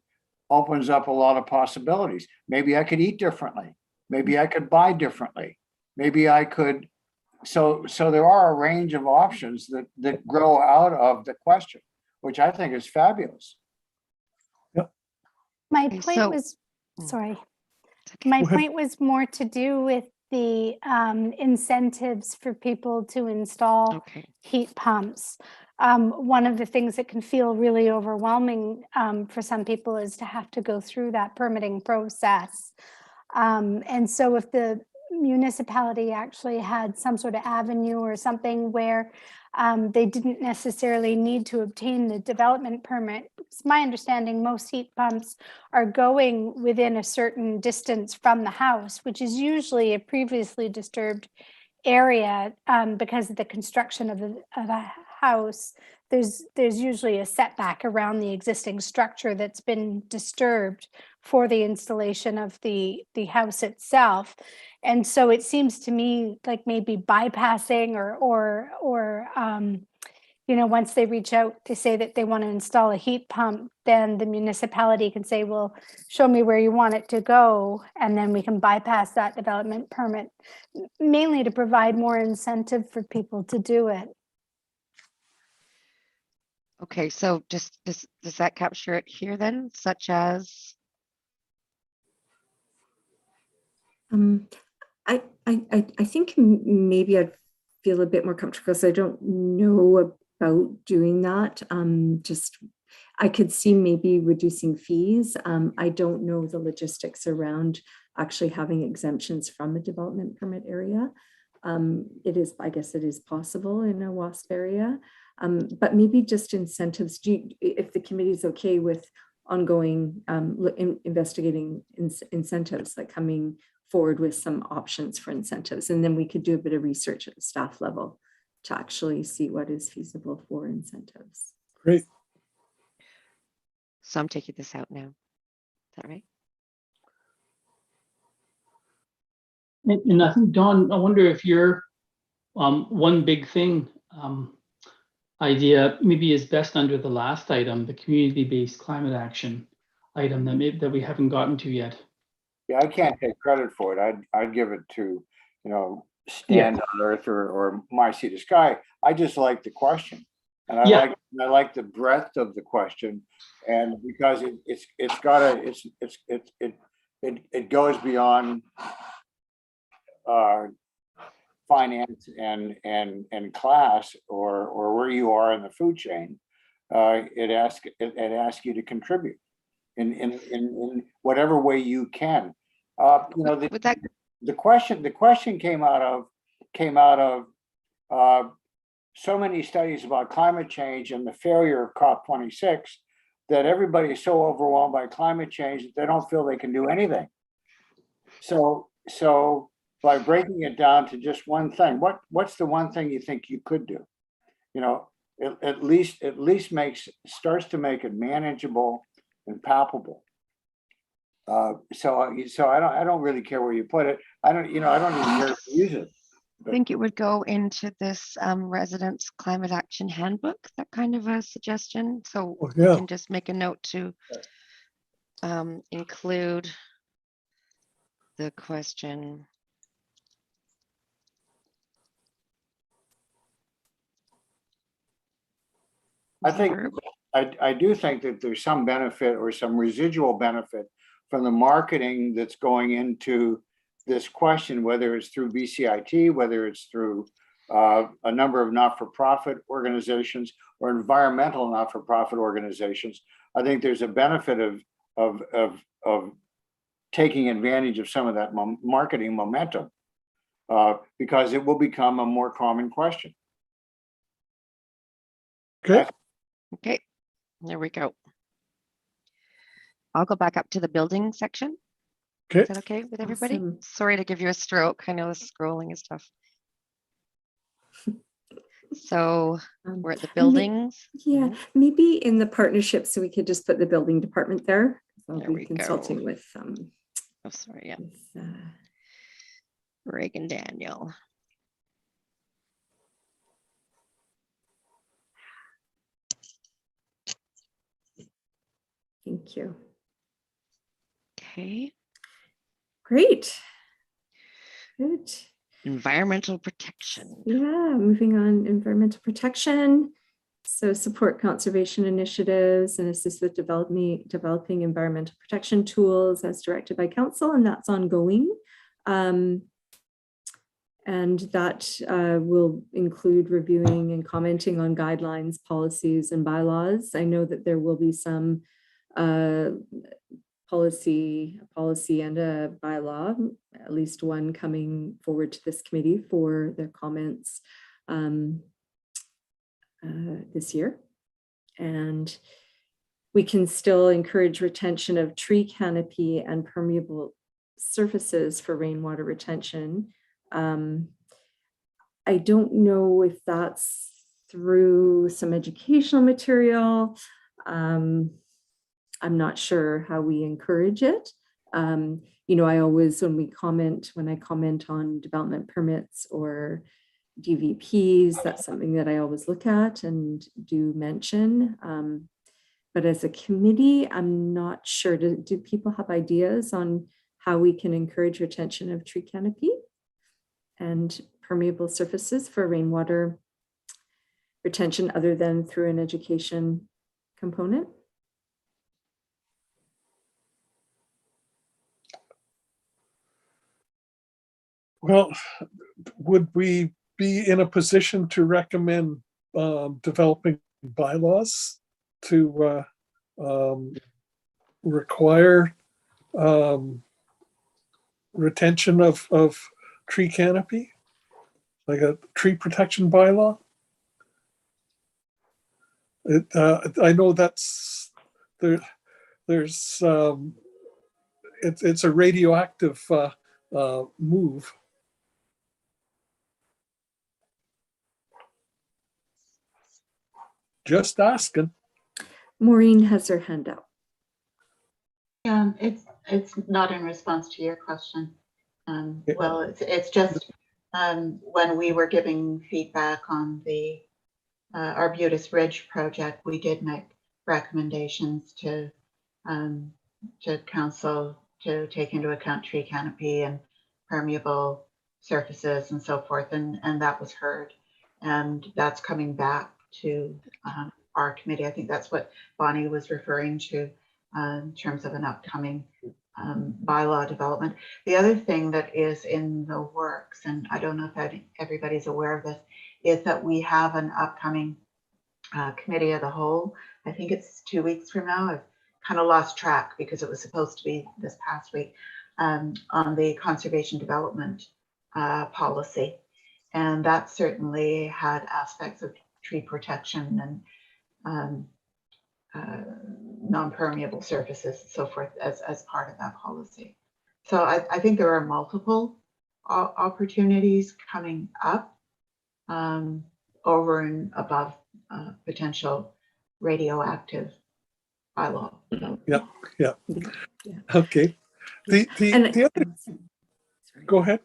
opens up a lot of possibilities. Maybe I could eat differently. Maybe I could buy differently. Maybe I could. So there are a range of options that grow out of the question, which I think is fabulous. Yep. My Okay, point so- was, sorry, my Go ahead. point was more to do with the incentives for people to install Okay. heat pumps. One of the things that can feel really overwhelming for some people is to have to go through that permitting process. And so if the municipality actually had some sort of avenue or something where they didn't necessarily need to obtain the development permit. It's my understanding most heat pumps are going within a certain distance from the house, which is usually a previously disturbed area because of the construction of a house. There's usually a setback around the existing structure that's been disturbed for the installation of the house itself. And so it seems to me like maybe bypassing or once they reach out to say that they want to install a heat pump, then the municipality can say, well, show me where you want it to go. And then we can bypass that development permit, mainly to provide more incentive for people to do it. Okay, so just does that capture it here then, such as? I think maybe I'd feel a bit more comfortable because I don't know about doing that. I could see maybe reducing fees. I don't know the logistics around actually having exemptions from a development permit area. I guess it is possible in a WASP area, but maybe just incentives. If the committee is okay with ongoing investigating incentives, like coming forward with some options for incentives, and then we could do a bit of research at the staff level to actually see what is feasible for incentives. Great. So I'm taking this out now. Is that right? And I think, Dawn, I wonder if your one big thing idea maybe is best under the last item, the community-based climate action item that we haven't gotten to yet. Yeah, I can't take credit for it. I'd give it to, Stand on Earth or My Sea to Sky. I just like the question, and I like the breadth of the question, and because it goes beyond finance and class or where you are in the food chain. It asks you to contribute in whatever way you can. The question came out of so many studies about climate change and the failure of COP26 that everybody is so overwhelmed by climate change that they don't feel they can do anything. So by breaking it down to just one thing, what's the one thing you think you could do? At least starts to make it manageable and palpable. So I don't really care where you put it. I don't even care to use it. I think it would go into this residents climate action handbook, that kind of a suggestion. So we can just make a note to include the question. I do think that there's some benefit or some residual benefit from the marketing that's going into this question, whether it's through BCIT, whether it's through a number of not-for-profit organizations or environmental not-for-profit organizations. I think there's a benefit of taking advantage of some of that marketing momentum because it will become a more common question. Okay. Okay, there we go. I'll go back up to the building section. Okay. Is that okay with everybody? Awesome. Sorry to give you a stroke. I know the scrolling is tough. So we're at the buildings. Yeah, maybe in the partnership, so we could just put the building department there. I'll There be we consulting go. with Oh, sorry, yeah. with, Reagan Daniel. thank you. Okay. Great. Good. Environmental protection. Yeah, moving on, environmental protection. So support conservation initiatives and assist with developing environmental protection tools as directed by council, and that's ongoing. And that will include reviewing and commenting on guidelines, policies, and bylaws. I know that there will be some policy and a bylaw, at least one coming forward to this committee for their comments this year. And we can still encourage retention of tree canopy and permeable surfaces for rainwater retention. I don't know if that's through some educational material. I'm not sure how we encourage it. I always, when I comment on development permits or DVPs, that's something that I always look at and do mention. But as a committee, I'm not sure. Do people have ideas on how we can encourage retention of tree canopy and permeable surfaces for rainwater retention other than through an education component? Well, would we be in a position to recommend developing bylaws to require retention of tree canopy, like a tree protection bylaw. I know that's there's it's a radioactive move. Just asking. Maureen has her hand up. It's not in response to your question. Well, it's just when we were giving feedback on the Arbutus Ridge project, we did make recommendations to council to take into account tree canopy and permeable surfaces and so forth, and that was heard, and that's coming back to our committee. I think that's what Bonny was referring to in terms of an upcoming bylaw development. The other thing that is in the works, and I don't know if everybody's aware of this, is that we have an upcoming committee of the whole. I think it's 2 weeks from now. I've kind of lost track because it was supposed to be this past week, on the conservation development policy. And that certainly had aspects of tree protection and non-permeable surfaces and so forth as part of that policy. So I think there are multiple opportunities coming up over and above potential radioactive bylaw. Yeah. Okay. The other, go ahead.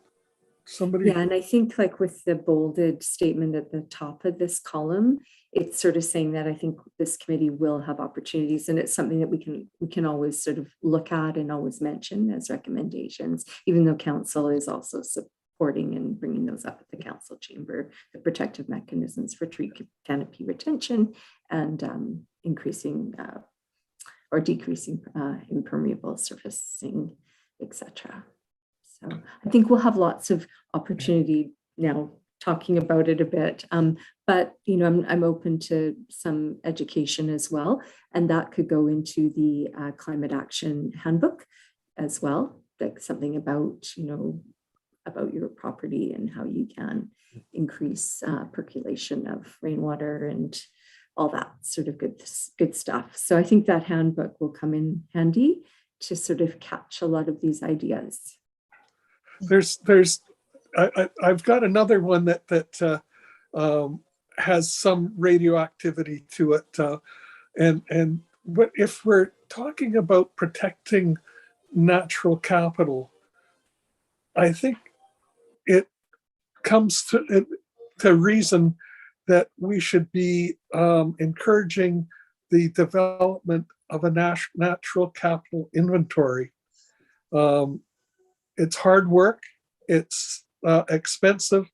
Somebody. Yeah, and I think like with the bolded statement at the top of this column, it's sort of saying that I think this committee will have opportunities, and it's something that we can always sort of look at and always mention as recommendations, even though council is also supporting and bringing those up at the council chamber, the protective mechanisms for tree canopy retention and increasing or decreasing impermeable surfacing, etc. So I think we'll have lots of opportunity now talking about it a bit, but you know, I'm open to some education as well, and that could go into the climate action handbook as well, like something about, you know, about your property and how you can increase percolation of rainwater and all that sort of good stuff. So I think that handbook will come in handy to sort of catch a lot of these ideas. I've got another one that has some radioactivity to it, and if we're talking about protecting natural capital, I think it comes to reason that we should be encouraging the development of a natural capital inventory. It's hard work, it's expensive,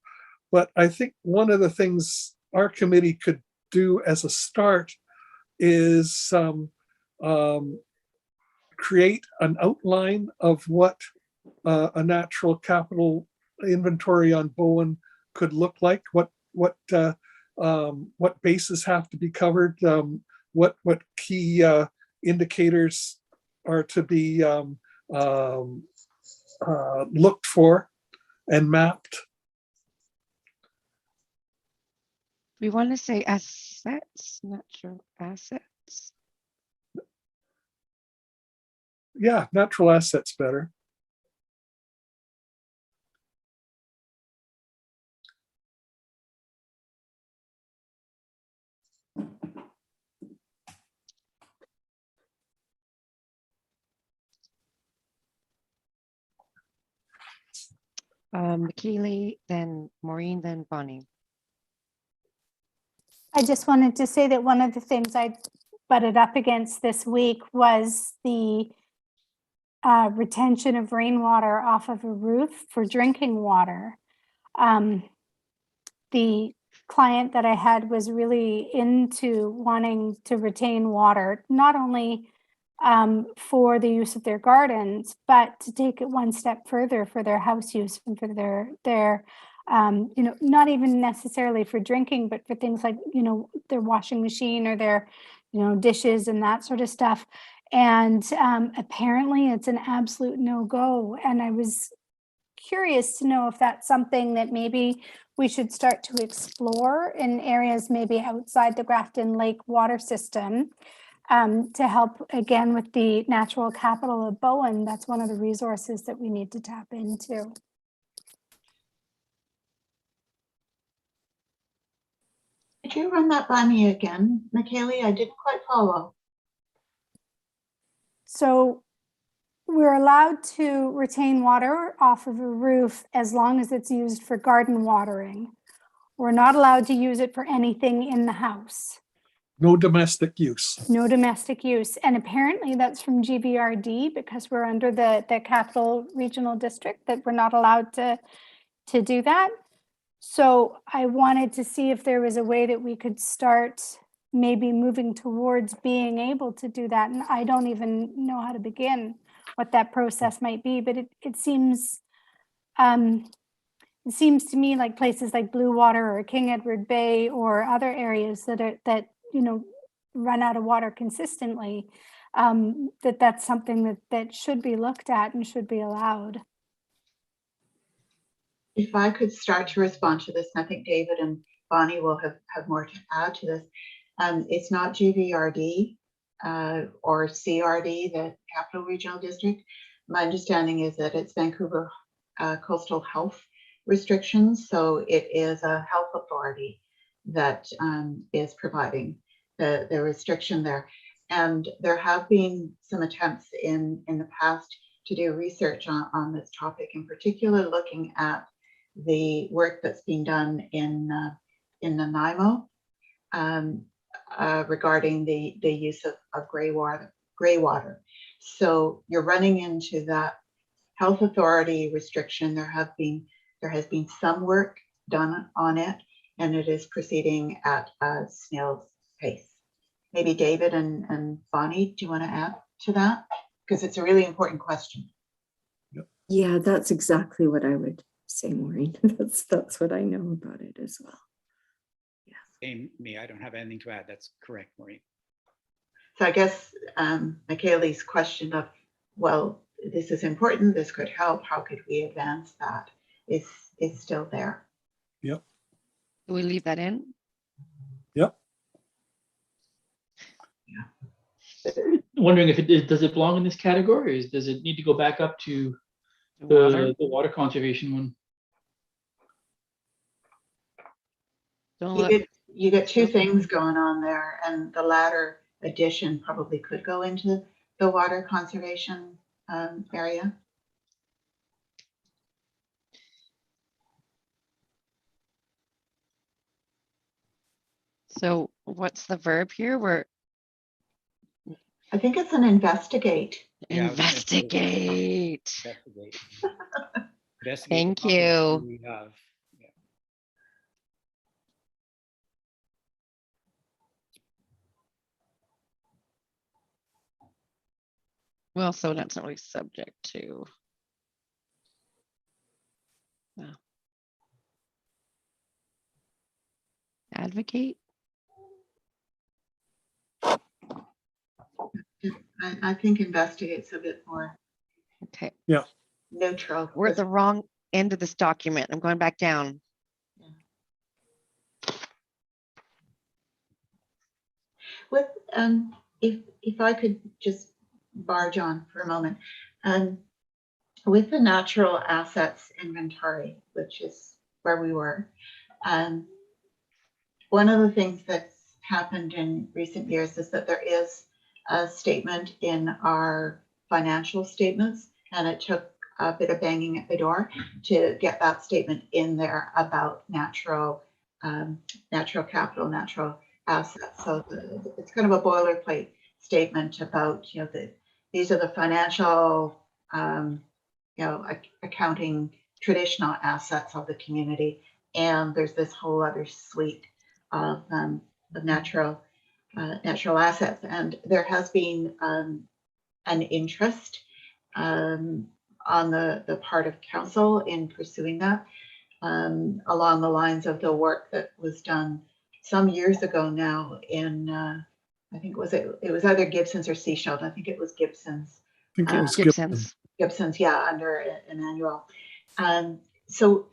but I think one of the things our committee could do as a start is create an outline of what a natural capital inventory on Bowen could look like, what bases have to be covered, what key indicators are to be looked for and mapped. We want to say assets, natural assets. Yeah, natural assets better. Keely, then Maureen, then Bonny. I just wanted to say that one of the things I butted up against this week was the retention of rainwater off of a roof for drinking water. The client that I had was really into wanting to retain water, not only for the use of their gardens, but to take it one step further for their house use and for their you know, not even necessarily for drinking, but for things like, you know, their washing machine or their, you know, dishes and that sort of stuff. And apparently it's an absolute no-go. And I was curious to know if that's something that maybe we should start to explore in areas maybe outside the Grafton Lake water system, to help again with the natural capital of Bowen. That's one of the resources that we need to tap into. Could you run that by me again, McKaylee? I didn't quite follow. So we're allowed to retain water off of a roof as long as it's used for garden watering. We're not allowed to use it for anything in the house. No domestic use. No domestic use. And apparently that's from GVRD, because we're under the Capital Regional District, that we're not allowed to do that. So I wanted to see if there was a way that we could start maybe moving towards being able to do that. And I don't even know how to begin what that process might be, but it seems to me like places like Blue Water or King Edward Bay or other areas that run out of water consistently, that's something that should be looked at and should be allowed. If I could start to respond to this, and I think David and Bonnie will have more to add to this. It's not GVRD or CRD, the Capital Regional District. My understanding is that it's Vancouver Coastal Health Restrictions. So it is a health authority that is providing the restriction there. And there have been some attempts in the past to do research on this topic, in particular looking at the work that's being done in Nanaimo regarding the use of gray water. So you're running into that health authority restriction. There has been some work done on it, and it is proceeding at a snail's pace. Maybe David and Bonnie, do you want to add to that? Because it's a really important question. Yeah, that's exactly what I would say, Maureen. That's what I know about it as well. Yeah. Same me, I don't have anything to add. That's correct, Maureen. So I guess McKaylee's question of, well, this is important, this could help, how could we advance that, is still there. Yep. Do we leave that in? Yep. Wondering if does it belong in this category, or does it need to go back up to the water conservation one? You get two things going on there, and the latter addition probably could go into the water conservation area. So what's the verb here? I think it's an investigate. Yeah, investigate. Investigate. Thank you. We have. Yeah. Well, so that's not really subject to. Well, advocate. I think investigate's a bit more neutral. We're at the wrong end of this document. I'm going back down. With if I could just barge on for a moment, with the natural assets inventory, which is where we were, one of the things that's happened in recent years is that there is a statement in our financial statements, and it took a bit of banging at the door to get that statement in there about natural capital, natural assets. So it's kind of a boilerplate statement about, these are the financial, accounting traditional assets of the community, and there's this whole other suite of natural assets. And there has been an interest on the part of council in pursuing that, along the lines of the work that was done some years ago now in, I think it was either Gibson's or Seashell. I think it was Gibson's. I think it was Gibson's. Gibson's, yeah, under an annual. So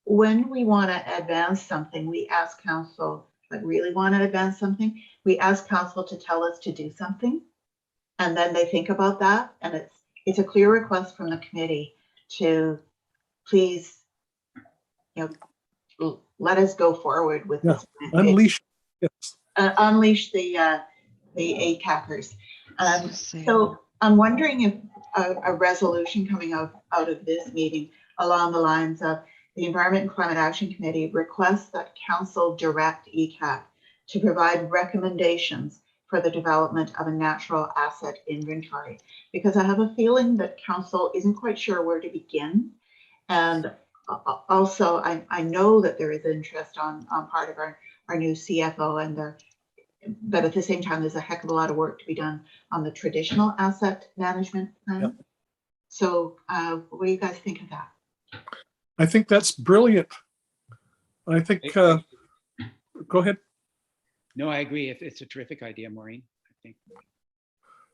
when we want to advance something, we ask council, like really want to advance something, we ask council to tell us to do something. And then they think about that. And it's a clear request from the committee to please, let us go forward with this. Unleash. Yes. Unleash the ECAACers. So I'm wondering if a resolution coming out of this meeting along the lines of the Environment and Climate Action Committee requests that council direct ECAAC to provide recommendations for the development of a natural asset inventory, because I have a feeling that council isn't quite sure where to begin. And also, I know that there is interest on part of our new CFO, but at the same time, there's a heck of a lot of work to be done on the traditional asset management plan. Yep. So what do you guys think of that? I think that's brilliant. I think, go ahead. No, I agree. It's a terrific idea, Maureen, I think.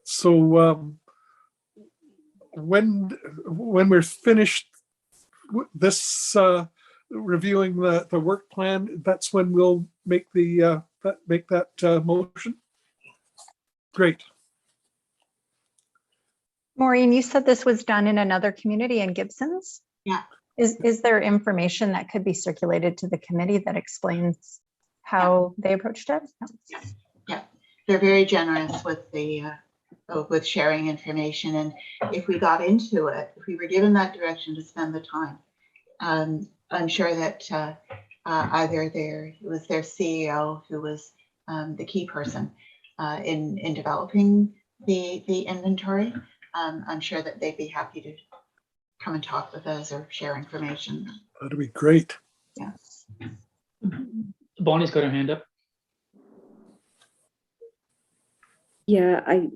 So when we're finished this reviewing the work plan, that's when we'll make that motion. Great. Maureen, you said this was done in another community in Gibson's? Yeah. Is there information that could be circulated to the committee that explains how they approached it? Yeah, they're very generous with with sharing information. And if we got into it, if we were given that direction to spend the time, I'm sure that either it was their CEO who was the key person in developing the inventory. I'm sure that they'd be happy to come and talk with us or share information. That'd be great. Yeah. Bonnie's got her hand up. Yeah, I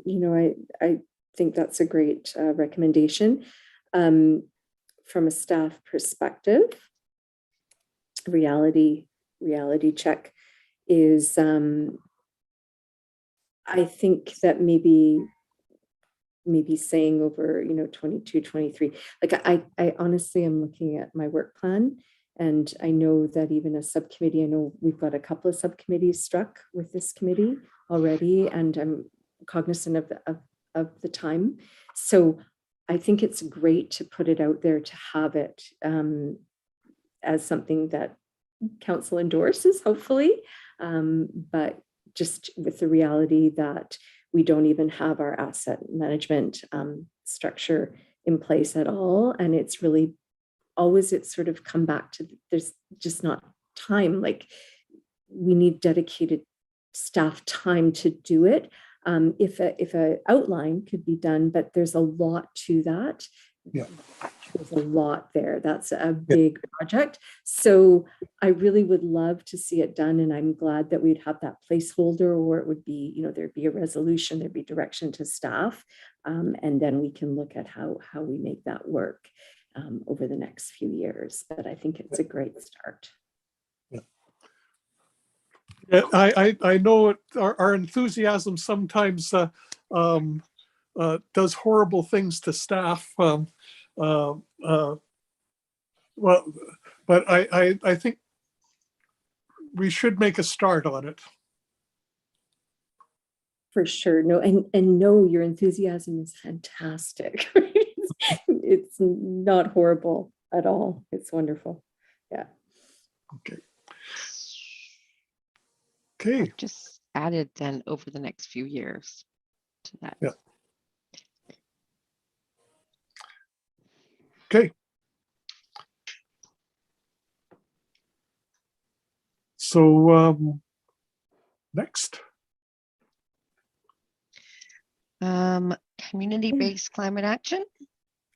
think that's a great recommendation. From a staff perspective, reality check is, I think that maybe saying over, 22, 23, like I honestly am looking at my work plan, and I know that even a subcommittee, I know we've got a couple of subcommittees struck with this committee already, and I'm cognizant of the time. So I think it's great to put it out there, to have it as something that council endorses, hopefully, but just with the reality that we don't even have our asset management structure in place at all. And it's really always, it's sort of come back to, there's just not time. Like, we need dedicated staff time to do it. If a outline could be done, but there's a lot to that. Yeah. There's a lot there. That's a big project. So I really would love to see it done. And I'm glad that we'd have that placeholder, or it would be, there'd be a resolution, there'd be direction to staff. And then we can look at how we make that work over the next few years. But I think it's a great start. Yeah, I know our enthusiasm sometimes does horrible things to staff. Well, but I think we should make a start on it. For sure. No, and no, your enthusiasm is fantastic. It's not horrible at all. It's wonderful. Yeah. Okay. Okay. Just added then over the next few years to that. Yeah. Okay. So next. Community-based climate action.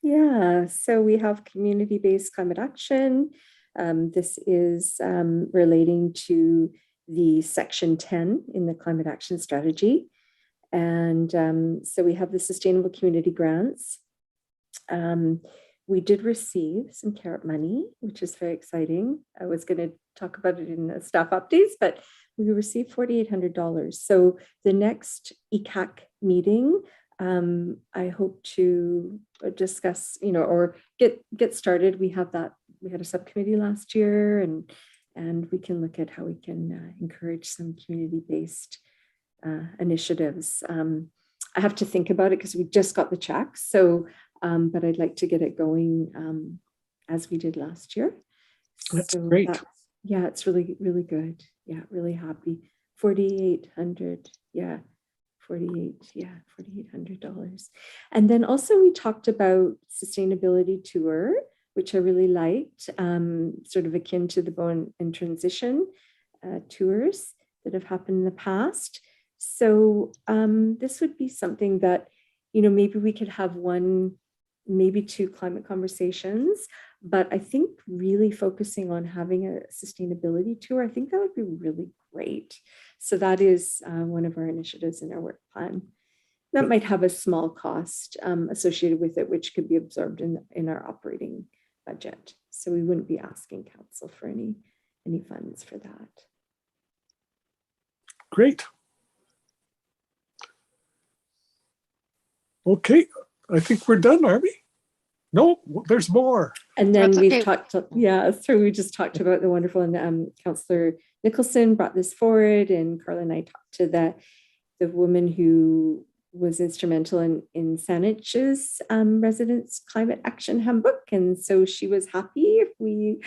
Yeah, so we have community-based climate action. This is relating to the section 10 in the climate action strategy. And so we have the sustainable community grants. We did receive some CARET money, which is very exciting. I was going to talk about it in the staff updates, but we received $4,800. So the next ECAAC meeting, I hope to discuss, or get started. We had a subcommittee last year, and we can look at how we can encourage some community-based initiatives. I have to think about it because we just got the check. So, but I'd like to get it going as we did last year. That's great. Yeah, it's really, really good. Yeah, really happy. 4,800. Yeah. $4,800. And then also we talked about sustainability tour, which I really liked, sort of akin to the Bowen and Transition tours that have happened in the past. So this would be something that, maybe we could have one, maybe two climate conversations, but I think really focusing on having a sustainability tour, I think that would be really great. So that is one of our initiatives in our work plan. That might have a small cost associated with it, which could be absorbed in our operating budget. So we wouldn't be asking council for any funds for that. Great. Okay, I think we're done, aren't we? No, there's more. And then That's we've okay. talked, so we just talked about the wonderful, and Councillor Nicholson brought this forward, and Carla and I talked to the woman who was instrumental in Saanich's residents climate action handbook. And so she was happy if we,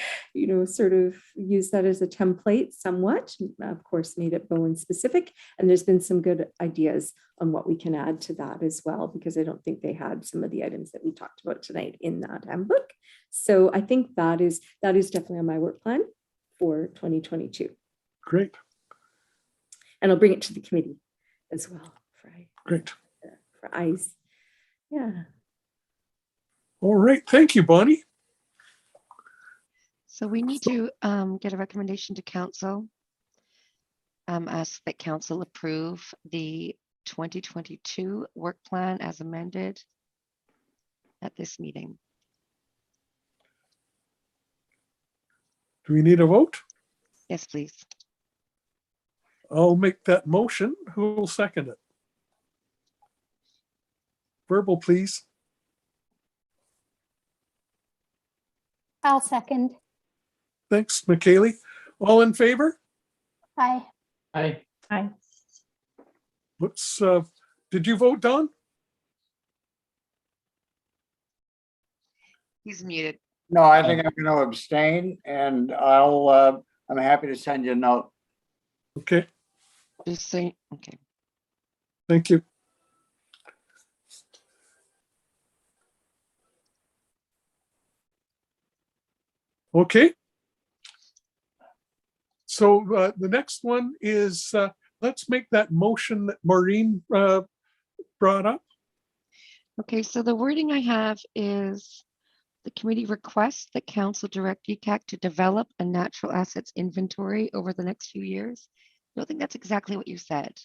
sort of use that as a template somewhat, of course, made it Bowen specific. And there's been some good ideas on what we can add to that as well, because I don't think they had some of the items that we talked about tonight in that handbook. So I think that is definitely on my work plan for 2022. Great. And I'll bring it to the committee as well. Great. For eyes. Yeah. All right. Thank you, Bonnie. So we need to get a recommendation to council. Ask that council approve the 2022 work plan as amended at this meeting. Do we need a vote? Yes, please. I'll make that motion. Who will second it? Verbal, please. I'll second. Thanks, McKaylee. All in favor? Aye. Aye. Aye. Let's, did you vote, Don? He's muted. No, I think I'm going to abstain, and I'm happy to send you a note. Okay, Just say, okay. thank you. Okay. So the next one is, let's make that motion that Maureen brought up. Okay, so the wording I have is the committee requests that council direct ECAAC to develop a natural assets inventory over the next few years. I don't think that's exactly what you said.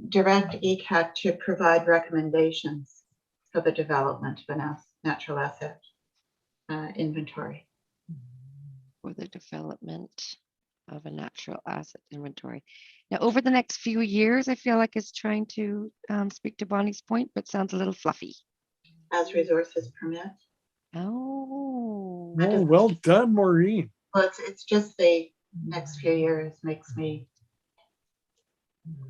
Direct ECAAC to provide recommendations for the development of a natural asset inventory. For the development of a natural asset inventory. Now, over the next few years, I feel like it's trying to speak to Bonnie's point, but sounds a little fluffy. As resources permit. Oh. Oh, well done, Maureen. Well, it's just the next few years makes me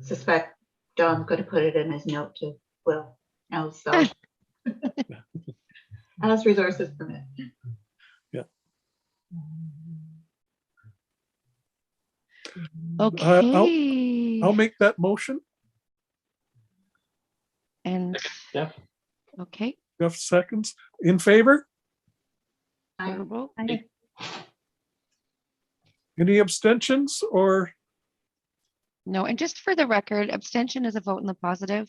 suspect Don's going to put it in his note to Will. So as resources permit. Yeah. Okay. I'll make that motion. And Jeff. okay. Jeff seconds. In favor? Favorable. Aye. Any abstentions or? No, and just for the record, abstention is a vote in the positive.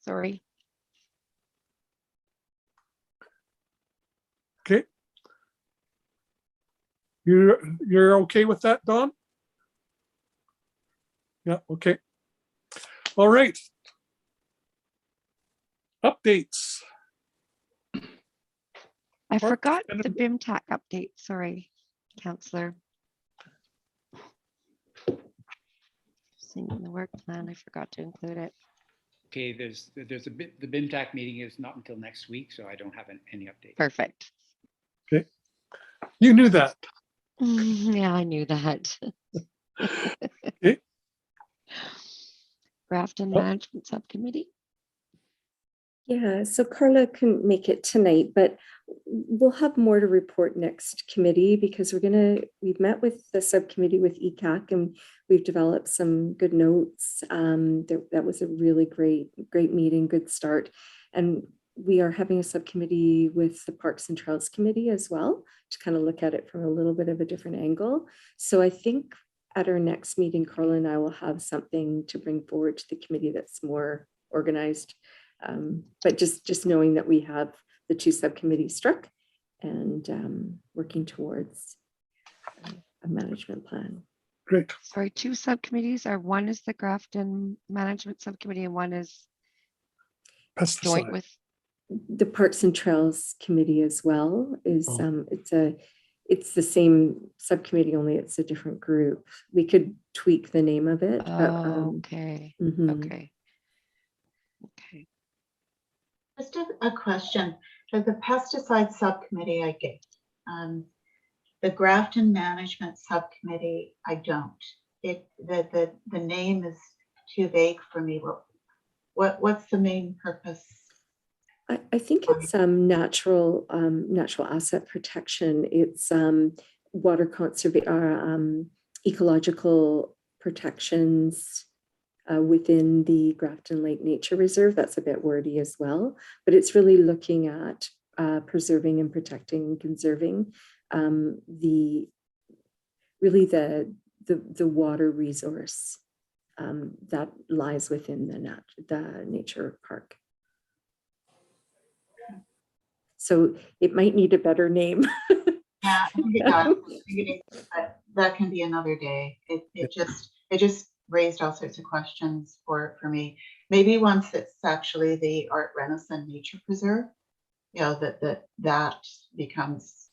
Sorry. Okay. You're okay with that, Don? Yeah, okay. All right. Updates. I Mark, forgot the BIMTAC update. Sorry, Councillor. Missing in the work plan. I forgot to include it. Okay, there's the BIMTAC meeting is not until next week, so I don't have any update. Perfect. Okay. You knew that. Yeah, I knew that. Okay. Grafton Oh. Management Subcommittee. Yeah, so Carla couldn't make it tonight, but we'll have more to report next committee because we've met with the subcommittee with ECAAC and we've developed some good notes. That was a really great meeting, good start. And we are having a subcommittee with the Parks and Trails Committee as well to kind of look at it from a little bit of a different angle. So I think at our next meeting, Carla and I will have something to bring forward to the committee that's more organized. But just knowing that we have the two subcommittees struck and working towards a management plan. Great. Sorry, two subcommittees are one is the Grafton Management Subcommittee and one is joint Pesticide. with The Parks and Trails Committee as well is Oh. it's the same subcommittee, only it's a different group. We could tweak the name of it. okay. Mhm. Okay. Okay. Just a question. For the pesticide subcommittee, I get. The Grafton Management Subcommittee, I don't. The name is too vague for me. What's the main purpose? I think it's natural asset protection. It's water conservation, ecological protections within the Grafton Lake Nature Reserve. That's a bit wordy as well, but it's really looking at preserving and protecting and conserving the water resource that lies within the nature park. So it might need a better name. Yeah, I think it does. But that can be another day. It just raised all sorts of questions for me. Maybe once it's actually the Art Renaissance Nature Preserve, you know, that becomes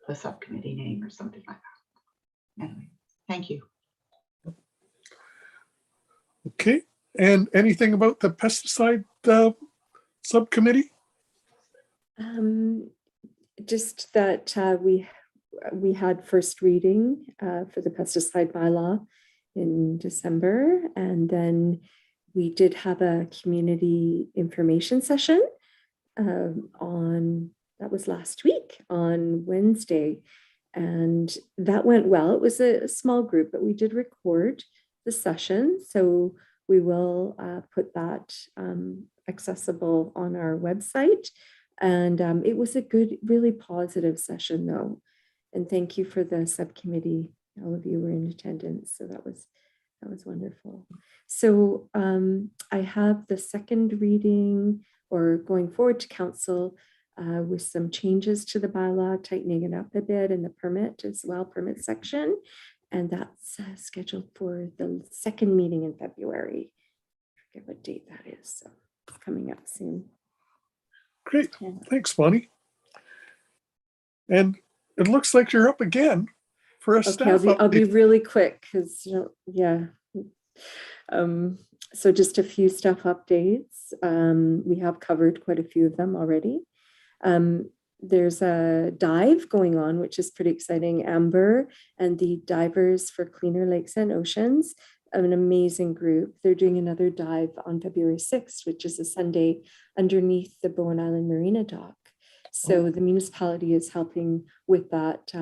the subcommittee name or something like that. Anyway, thank you. Okay. And anything about the pesticide subcommittee? Just that we had first reading for the pesticide bylaw in December, and then we did have a community information session that was last week on Wednesday, and that went well. It was a small group, but we did record the session, so we will put that accessible on our website. And it was a good, really positive session though. And thank you for the subcommittee. All of you were in attendance. So that was wonderful. So I have the second reading or going forward to council with some changes to the bylaw, tightening it up a bit, and the permit as well, permit section. And that's scheduled for the second meeting in February. I forget what date that is. So it's coming up soon. Great. Thanks, Bonnie. And it looks like you're up again for a staff update. I'll be really quick because, yeah. So just a few staff updates. We have covered quite a few of them already. There's a dive going on, which is pretty exciting. Amber and the Divers for Cleaner Lakes and Oceans, an amazing group. They're doing another dive on February 6th, which is a Sunday underneath the Bowen Island Marina dock. So the municipality is helping with that,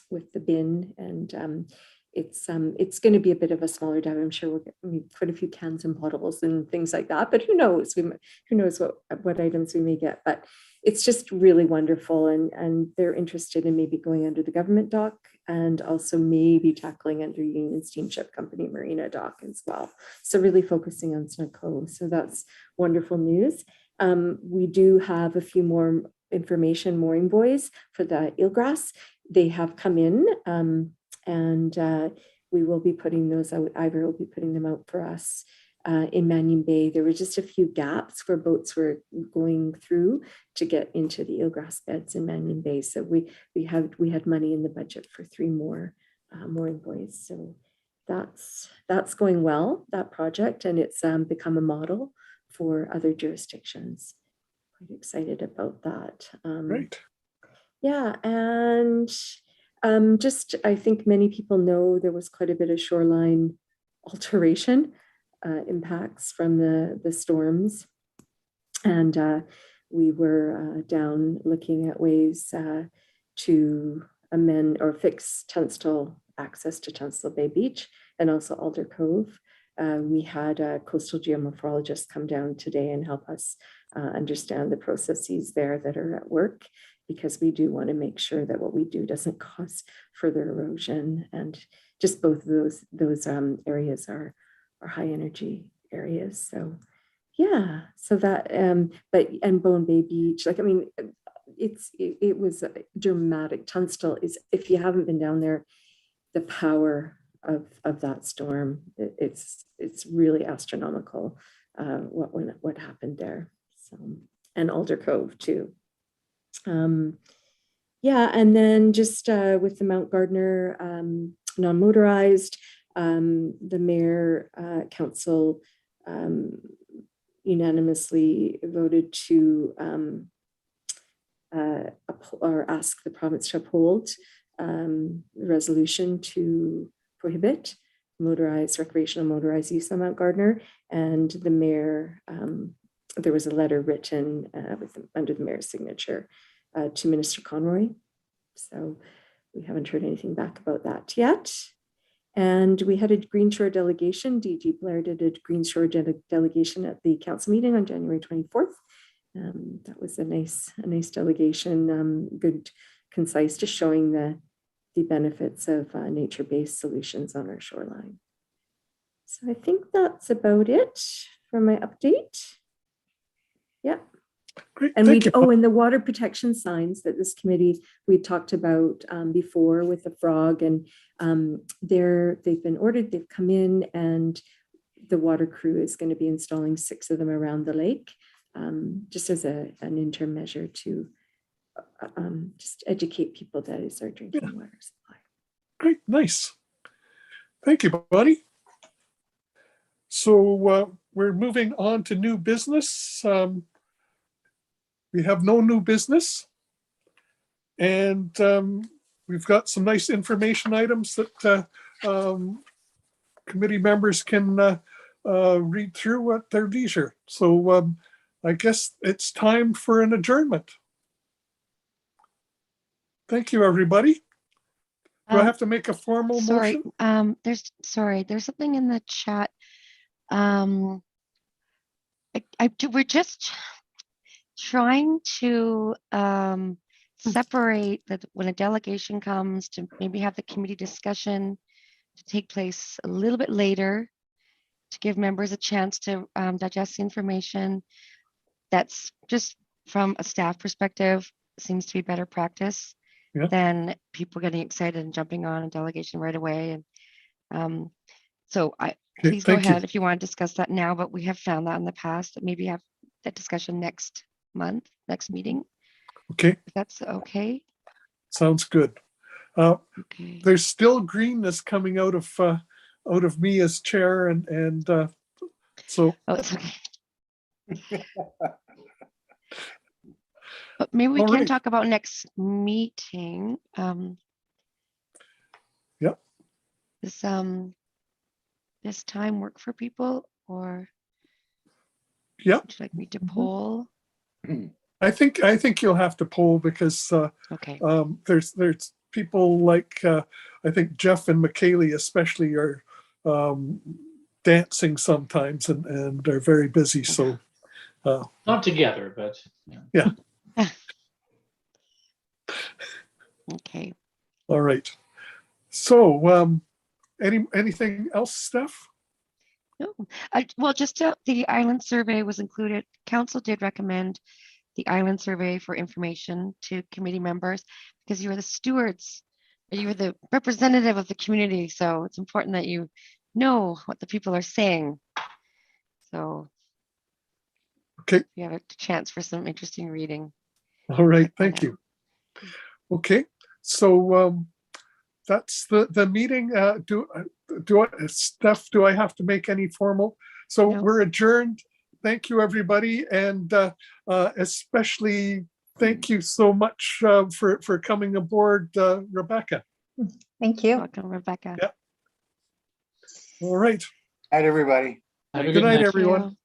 with the bin, and it's going to be a bit of a smaller dive. I'm sure we'll put a few cans and bottles and things like that, but who knows? Who knows what items we may get? But it's just really wonderful, and they're interested in maybe going under the government dock and also maybe tackling under Union Steamship Company Marina dock as well. So really focusing on Snug Cove. So that's wonderful news. We do have a few more information mooring buoys for the eelgrass. They have come in, and we will be putting those out. Ivor will be putting them out for us in Mannion Bay. There were just a few gaps where boats were going through to get into the eelgrass beds in Mannion Bay. So we had money in the budget for 3 more mooring buoys. So that's going well, that project, and it's become a model for other jurisdictions. Quite excited about that. Great. Yeah, and just I think many people know there was quite a bit of shoreline alteration impacts from the storms, and we were down looking at ways to amend or fix Tunstall access to Tunstall Bay Beach and also Alder Cove. We had a coastal geomorphologist come down today and help us understand the processes there that are at work, because we do want to make sure that what we do doesn't cause further erosion. And just both of those areas are high energy areas. So yeah, so that and Bowen Bay Beach, like, I mean, it was dramatic. Tunstall is, if you haven't been down there, the power of that storm, it's really astronomical what happened there. So, and Alder Cove too. Yeah, and then just with the Mount Gardner non-motorized, the mayor council unanimously voted to or ask the province to uphold the resolution to prohibit recreational motorized use on Mount Gardner. And the mayor, there was a letter written under the mayor's signature to Minister Conroy. So we haven't heard anything back about that yet. And we had a Green Shore delegation. DG Blair did a Green Shore delegation at the council meeting on January 24th. That was a nice delegation, good, concise, just showing the benefits of nature-based solutions on our shoreline. So I think that's about it for my update. Yeah. Great. And Thank you. and the water protection signs that this committee we talked about before with the frog, and they've been ordered, they've come in, and the water crew is going to be installing 6 of them around the lake, just as an interim measure to just educate people that is our drinking water supply. Great, nice. Thank you, Bonny. So we're moving on to new business. We have no new business, and we've got some nice information items that committee members can read through at their leisure. So I guess it's time for an adjournment. Thank you, everybody. Do I have to make a formal motion? There's something in the chat. We're just trying to separate that when a delegation comes, to maybe have the committee discussion to take place a little bit later, to give members a chance to digest the information. That's just from a staff perspective, seems to be better practice than people getting excited and jumping on a delegation right away. And so please go ahead if you want to discuss that now, but we have found that in the past that maybe have that discussion next meeting. Okay. If that's okay. Sounds good. Okay. There's still greenness coming out of me as chair, and so. Oh, it's okay. But maybe we can talk about next meeting. This time work for people, or would you like me to poll? I think you'll have to poll, because there's people like I think Jeff and McKaylee especially are dancing sometimes and are very busy. So not together, but yeah. Okay. All right. So anything else, Steph? No. Well, just the island survey was included. Council did recommend the island survey for information to committee members, because you are the stewards, you are the representative of the community. So it's important that you know what the people are saying. So you have a chance for some interesting reading. All right, thank you. Okay, so that's the meeting. Steph, do I have to make any formal? So No. we're adjourned. Thank you, everybody. And especially thank you so much for coming aboard, Rebecca. Thank you. Welcome, Rebecca. Yeah. All right. Night, everybody. Have a Good night, night. everyone. Thank you.